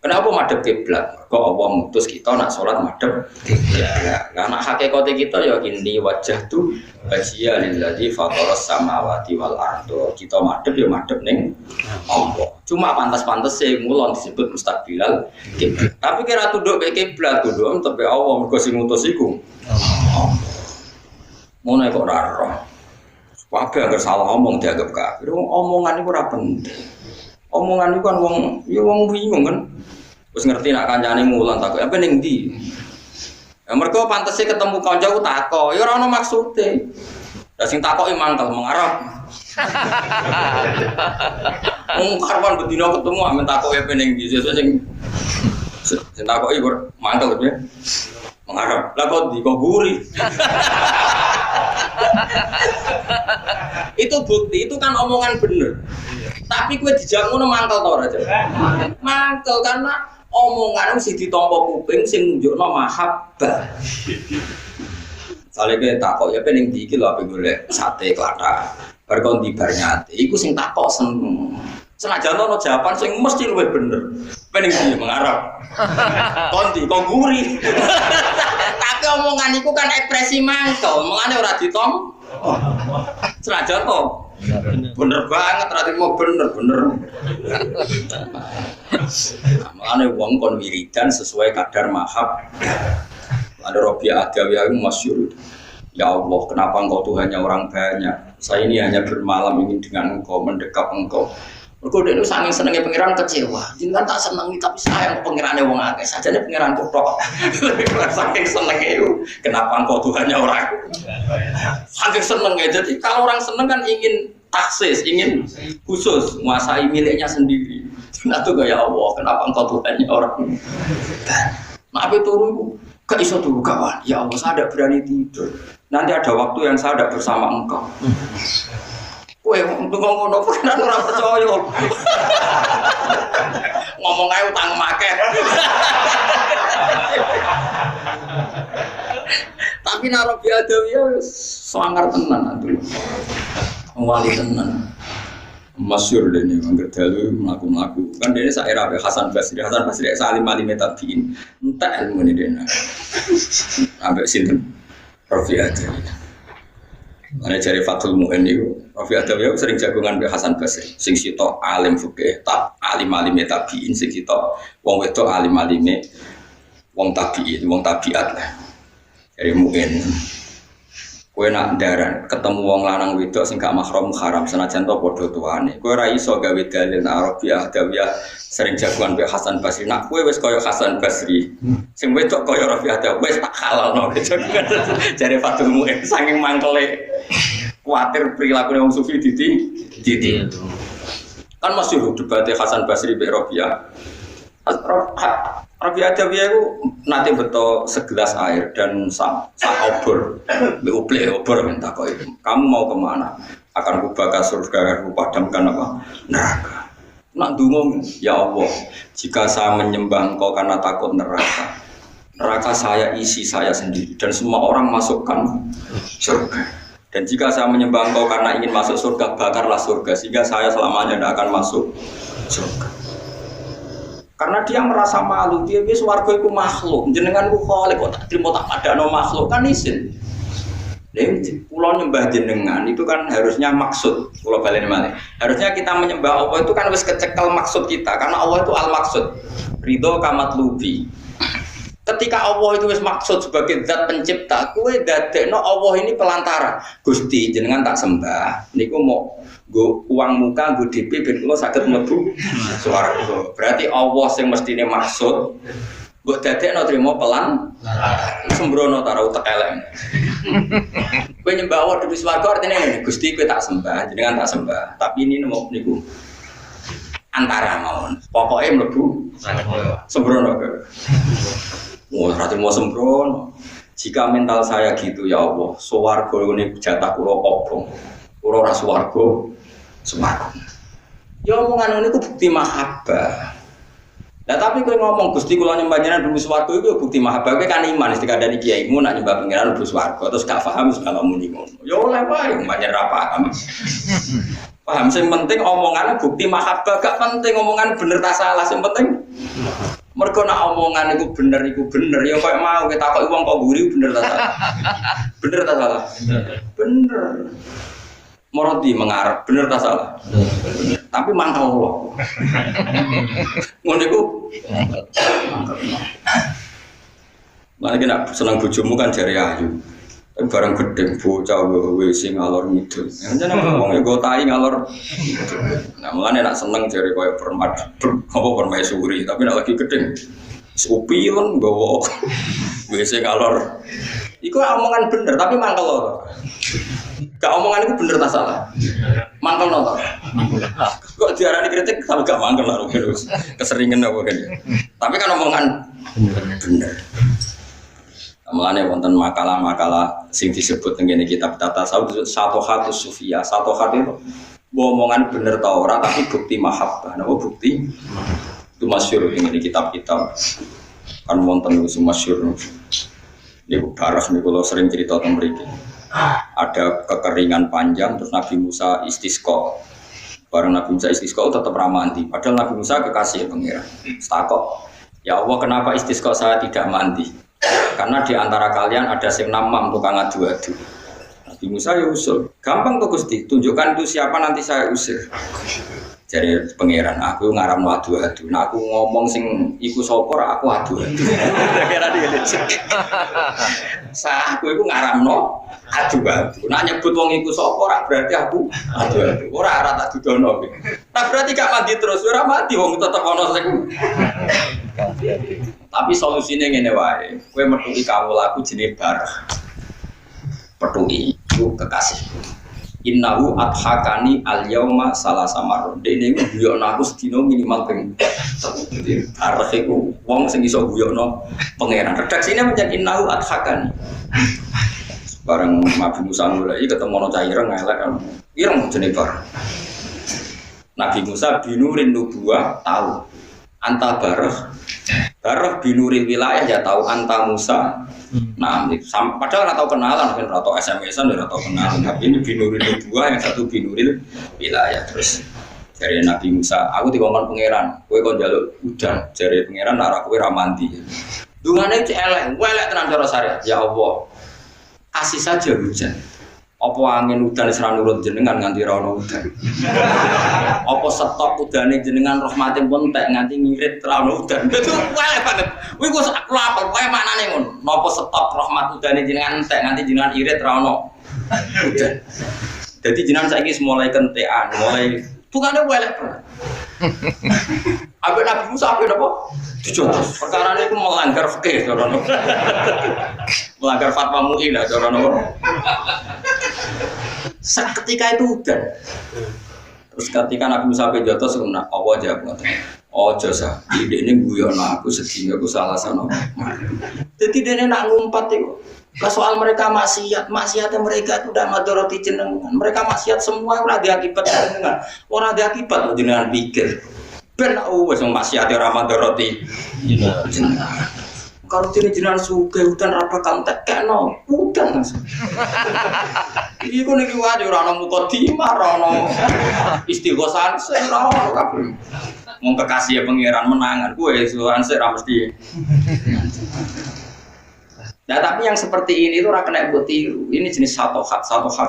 Kenapa madhep kiblat? Kok Allah mutus kita nak salat madhep kiblat. Lah nek hakikate kita ya inni wajjahtu wajhiya lillazi fataras samawati wal ardh. Kita madhep ya madhep ning Allah. Cuma pantas-pantese mulon disebut mustaqbilal kiblat. Tapi kira tunduk ke kiblat tunduk tepe Allah mergo sing mutus iku. Ngono kok ora roh. Kabeh agar salah omong dianggap kafir. Omongan iku ora penting. Omongan iku kan wong bingung kan. Wis ngerti nak kancane mulang takok, "Apa ning ndi?" Ya mergo pantese ketemu kanca ku takok, ya ora ono maksude. Lah sing takoki mangkel mengarep. Karwan bedino ketemu amen takoki apa ning ndi sing takoki mangkel ya. Mengarep. Lah kok di kok guri. Itu bukti, itu kan omongan bener. Tapi kowe dijak ngono mangkel to ora, Cak? Mangkel karena omongan sing ditampa kuping sing nunjukno mahabbah. Sale ke takok ya pening ndi iki lho ape golek sate klathak. Bar kon dibar nyate. Iku sing takok seneng. Senajan ono jawaban sing mesti luwih bener. Pening ndi mengarep. Kon di kok guri. Tapi omongan iku kan ekspresi mangkel, mengane ora ditom. Senajan to. Bener banget, rati mau bener. Mengane wong kon wiridan sesuai kadar mahab. Ada Rabi'ah Adawiyah yang masyhur. Ya Allah, kenapa engkau Tuhannya orang banyak? Saya ini hanya bermalam ingin dengan engkau, mendekap engkau. Mergo dene saking senenge pangeran kecewa. Jenengan tak senengi tapi sayang pangerane wong akeh. Sajane pangeran tok. Saking senenge itu, kenapa engkau Tuhannya orang? Saking senenge. Jadi kalau orang seneng kan ingin taksis, ingin khusus menguasai miliknya sendiri. Nah tuh ya Allah, kenapa engkau Tuhannya orang? Nah, apa turu gak iso turu kawan. Ya Allah, saya tidak berani tidur. Nanti ada waktu yang saya tidak bersama engkau. Kowe ngono kan ora percaya. Ngomong ae utang make. Tapi naro Adawiyah wis sangar tenan antu. Wali tenan. Masyhur dene mangger dalu mlaku-mlaku. Kan dene sak era Hasan Basri salim-alime tabiin. Entek ilmune dene. Ambek sinten? Rabi Adawiyah. Ana jare Fathul Mu'in niku, Rabi Adawiyah sering jagongan mbek Hasan Basri. Sing sitok alim fikih, alim-alime tabiin, sing sitok wong wedok alim-alime wong tabiin, wong tabiat lah. Jare Mu'in. Kowe nak ndaran ketemu wong lanang wedok sing gak mahram haram senajan to padha tuane. Kowe ora iso gawe dalil Arabi Adawiyah sering jagoan mbek Hasan Basri. Nak kowe wis kaya Hasan Basri. Sing wedok kaya Arabi Adawiyah wis tak halalno. Jare Fathul Mu'in saking mangkele kuwatir prilakune wong sufi diti. Kan masih debat Hasan Basri mbek Rabi'ah. Rabi Adawiyah itu nanti betul segelas air dan sak obor, obor minta kau itu. Kamu mau kemana? Akan kubakar surga, akan kupadamkan apa? Neraka. Nak dungung, ya Allah. Jika saya menyembah Engkau karena takut neraka, neraka saya isi saya sendiri dan semua orang masukkan surga. Dan jika saya menyembah Engkau karena ingin masuk surga, bakarlah surga sehingga saya selamanya tidak akan masuk surga. Karena dia merasa malu, dia wis warga iku makhluk, jenengan ku khalik kok tak trimo tak padano makhluk kan isin. Kula nyembah jenengan itu kan harusnya maksud, kula baleni malih. Harusnya kita menyembah Allah itu kan wis kecekel maksud kita karena Allah itu al-maksud. Ridho kamatlubi. Ketika Allah itu wis maksud sebagai zat pencipta, kowe dadekno Allah ini pelantara. Gusti jenengan tak sembah, niku mau nggo uang muka nggo DP ben kula saged mlebu swarga. Berarti Allah sing mestine maksud mbok dadekno trimo pelan sembrono ta ora utek elek. Kowe nyembah Allah di swarga artine ngene, Gusti kowe tak sembah, jenengan tak sembah, tapi ini niku antara mawon. Pokoke mlebu sembrono. Ora trimo sembrono. Jika mental saya gitu ya Allah, swarga niku jatah kula obong. Kula ora swarga swarga. Ya omongan ngene iku bukti mahabbah. Lah tapi kowe ngomong Gusti kula nyembah jenengan mlebu swarga iku bukti mahabbah. Kowe kan iman mesti kandhani kiaimu nak nyembah pangeran mlebu swarga terus gak paham segala muni ngono. Ya oleh wae mbah ra paham. Paham sing penting omongannya bukti mahabbah, gak penting omongan bener ta salah, sing penting mergo nak omongan iku bener ya koyo mau kita kok wong kok guri bener ta salah. Bener ta salah? Bener. Moroti mengarep, bener tak salah? Bener. Tapi mangkal Allah. Ngono iku. Mangkal. Lah iki nak seneng bojomu kan jare ayu. Barang gede bocah WC ngalor ngidul. Jangan ngomong ya gue tai ngalor. Nah mulane nak seneng jare koyo permaisuri, tapi nak lagi gede. Supi kan gowo WC ngalor. Iku omongan bener tapi mangkel lho. Gak omongan itu bener tak salah. Mangkel lho. Kok diarani kritik tapi gak mangkel lho terus. Keseringan apa kan. Tapi kan omongan bener. Mulane wonten makalah-makalah sing disebut teng ngene kitab tasawuf satu hati sufia, satu hati itu omongan bener ta ora tapi bukti mahabbah. Napa bukti? Itu masyhur ing kitab-kitab. Kan wonten wis masyhur. Niku barah niku kula sering cerita teng mriki. Ada kekeringan panjang terus Nabi Musa istisqa. Bareng Nabi Musa istisqa tetap ramanti. Padahal Nabi Musa kekasih pangeran. Takok, ya Allah kenapa istisqa saya tidak mandi? Karena di antara kalian ada sing namam tukang adu-adu. Nabi Musa ya usul, gampang tuh Gusti, tunjukkan itu siapa nanti saya usir. Jadi pangeran, aku ngaramno adu-adu. Nah aku ngomong sing iku sapa aku adu-adu. Kira dia Sah aku iku ngaramno adu-adu. Nah nyebut wong iku sapa berarti aku adu-adu. Ora tak dudono. Tak berarti gak mati terus, ora mati wong tetep ana sing. Tapi solusinya ngene wae. Kowe metuki kawulaku jenenge barah. Petuki iku kekasih. Innahu adhakani al-yauma salasa marron. Dene guyokno aku sedina minimal ping 3. Arep iku wong sing iso guyokno pangeran. Redaksine menjadi innahu adhakani. Bareng Nabi Musa mulai ketemu ono cah ireng elek kan. Ireng jenenge bar. Nabi Musa binurin nubuwah tahu. Anta barah binuril wilayah ya tahu anta Musa. Nah, padahal nggak tahu kenalan, mungkin nggak tahu SMS-an, nggak tahu kenalan. Tapi ini binuril dua, yang satu binuril wilayah. Terus dari Nabi Musa, aku dikongkon pangeran, kue kon jaluk udan, dari pangeran arah kue ramanti. Dungannya itu elek tenan cara syariat. Ya Allah, kasih saja hujan. Apa angin udan serang nurut jenengan nganti ra ono udan. Apa stok udane jenengan rahmatin pun tak nganti ngirit ra ono udan. Itu wae banget. Kuwi wis aku apal wae maknane ngono. Napa stok rahmat udane jenengan tak nganti jenengan irit ra ono udan. Jadi jenengan saiki mulai kentekan, mulai tukane wae banget. Abe Nabi Musa abe napa? Dicontoh. Perkara ini melanggar fikih cara nopo. Melanggar fatwa MUI lah cara nopo. Seketika itu udah. Terus ketika Nabi Musa pejotos ngomong, "Allah jawab ngoten. Ojo sah. Ini guyon aku sedih aku salah sana." Jadi dene nak ngumpat iku. Soal mereka maksiatnya mereka itu udah madoroti jenengan. Mereka maksiat semua ora ada akibat jenengan. Ora ada akibat jenengan pikir. Ben wis maksiate ora madoroti jenengan. Kalau jenengan suka hutan ra bakal tekno, hutan langsung. Iku niki wae ora ono mukadimah, ora ono istighosan sing ora ono kabeh. Wong kekasih pangeran menangan kowe suwan sik ra mesti. Nah tapi yang seperti ini itu ora kena mbok tiru. Ini jenis satu hat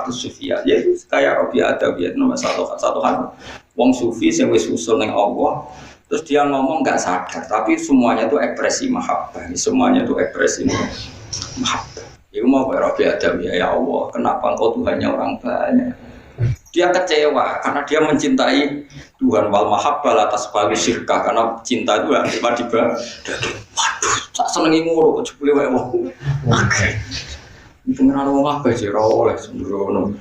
sufia. Yaitu kayak Robi Adawiyah nama satu hat. Wong sufi sing wis usul ning Allah. Terus dia ngomong nggak sadar, tapi semuanya itu ekspresi mahabbah. Semuanya itu ekspresi mahabbah. Itu mau Robi Adawiyah, ya Allah, kenapa engkau Tuhannya orang banyak? Dia kecewa karena dia mencintai Tuhan wal mahabbah atas bagi syirkah karena cinta itu tiba-tiba waduh tak senengi ngono kok jebule wae wong. Oke. Pengenalan wong akeh sih ora oleh sembrono.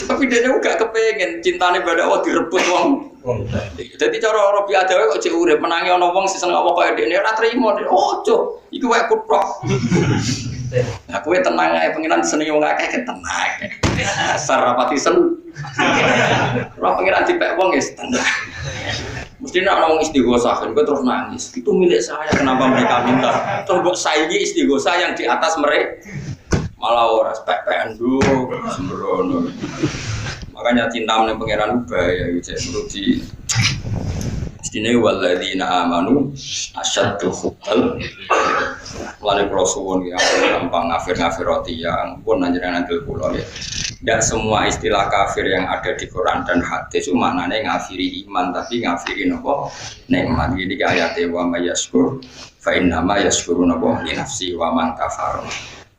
Tapi dia juga kepengen cintane pada Allah direbut wong. Jadi cara Robi Adawiyah kok cek urip menangi ana wong sing seneng apa kaya dekne ora trimo. Ojo, iku wae kutok. Nah, kowe tenang ae pengiran seneng wong akeh tenang. Dasar rapati sen. Ora pengiran dipek wong wis tenang. Mesti nek ana wong istighosah kan kowe terus nangis. Itu milik saya, kenapa mereka minta? Terus mbok saingi istighosah yang di atas mereka. Malah ora spek-pekan nduk sembrono. Makanya cinta meneng pangeran bahaya iki menurut di mestine walladzina amanu asyaddu hubbal wali prosuwun ya gampang ngafir roti yang pun anjenengan ndel kula ya. Tidak semua istilah kafir yang ada di Quran dan hadis itu maknanya ngafiri iman tapi ngafiri napa nikmat. Iki ayat wa may yashkur fa inna ma yashkuru napa li nafsi wa man kafara.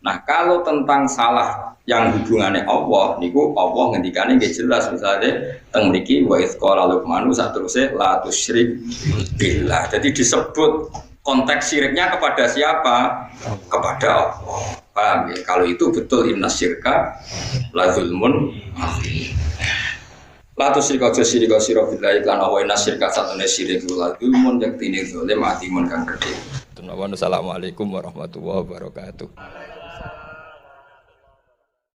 Nah, kalau tentang salah yang hubungannya Allah, niku Allah ngendikane nggih jelas misalnya teng mriki wa iz qala luqmanu saterusé la tusyrik billah. Jadi disebut konteks syiriknya kepada siapa? Kepada Allah. Paham ya? Kalau itu betul inna syirka la zulmun azim. La tusyrik aja syirik sira billahi lan wa inna syirka satune syirik la zulmun yaktine zalim atimun kang gedhe. Assalamualaikum warahmatullahi wabarakatuh.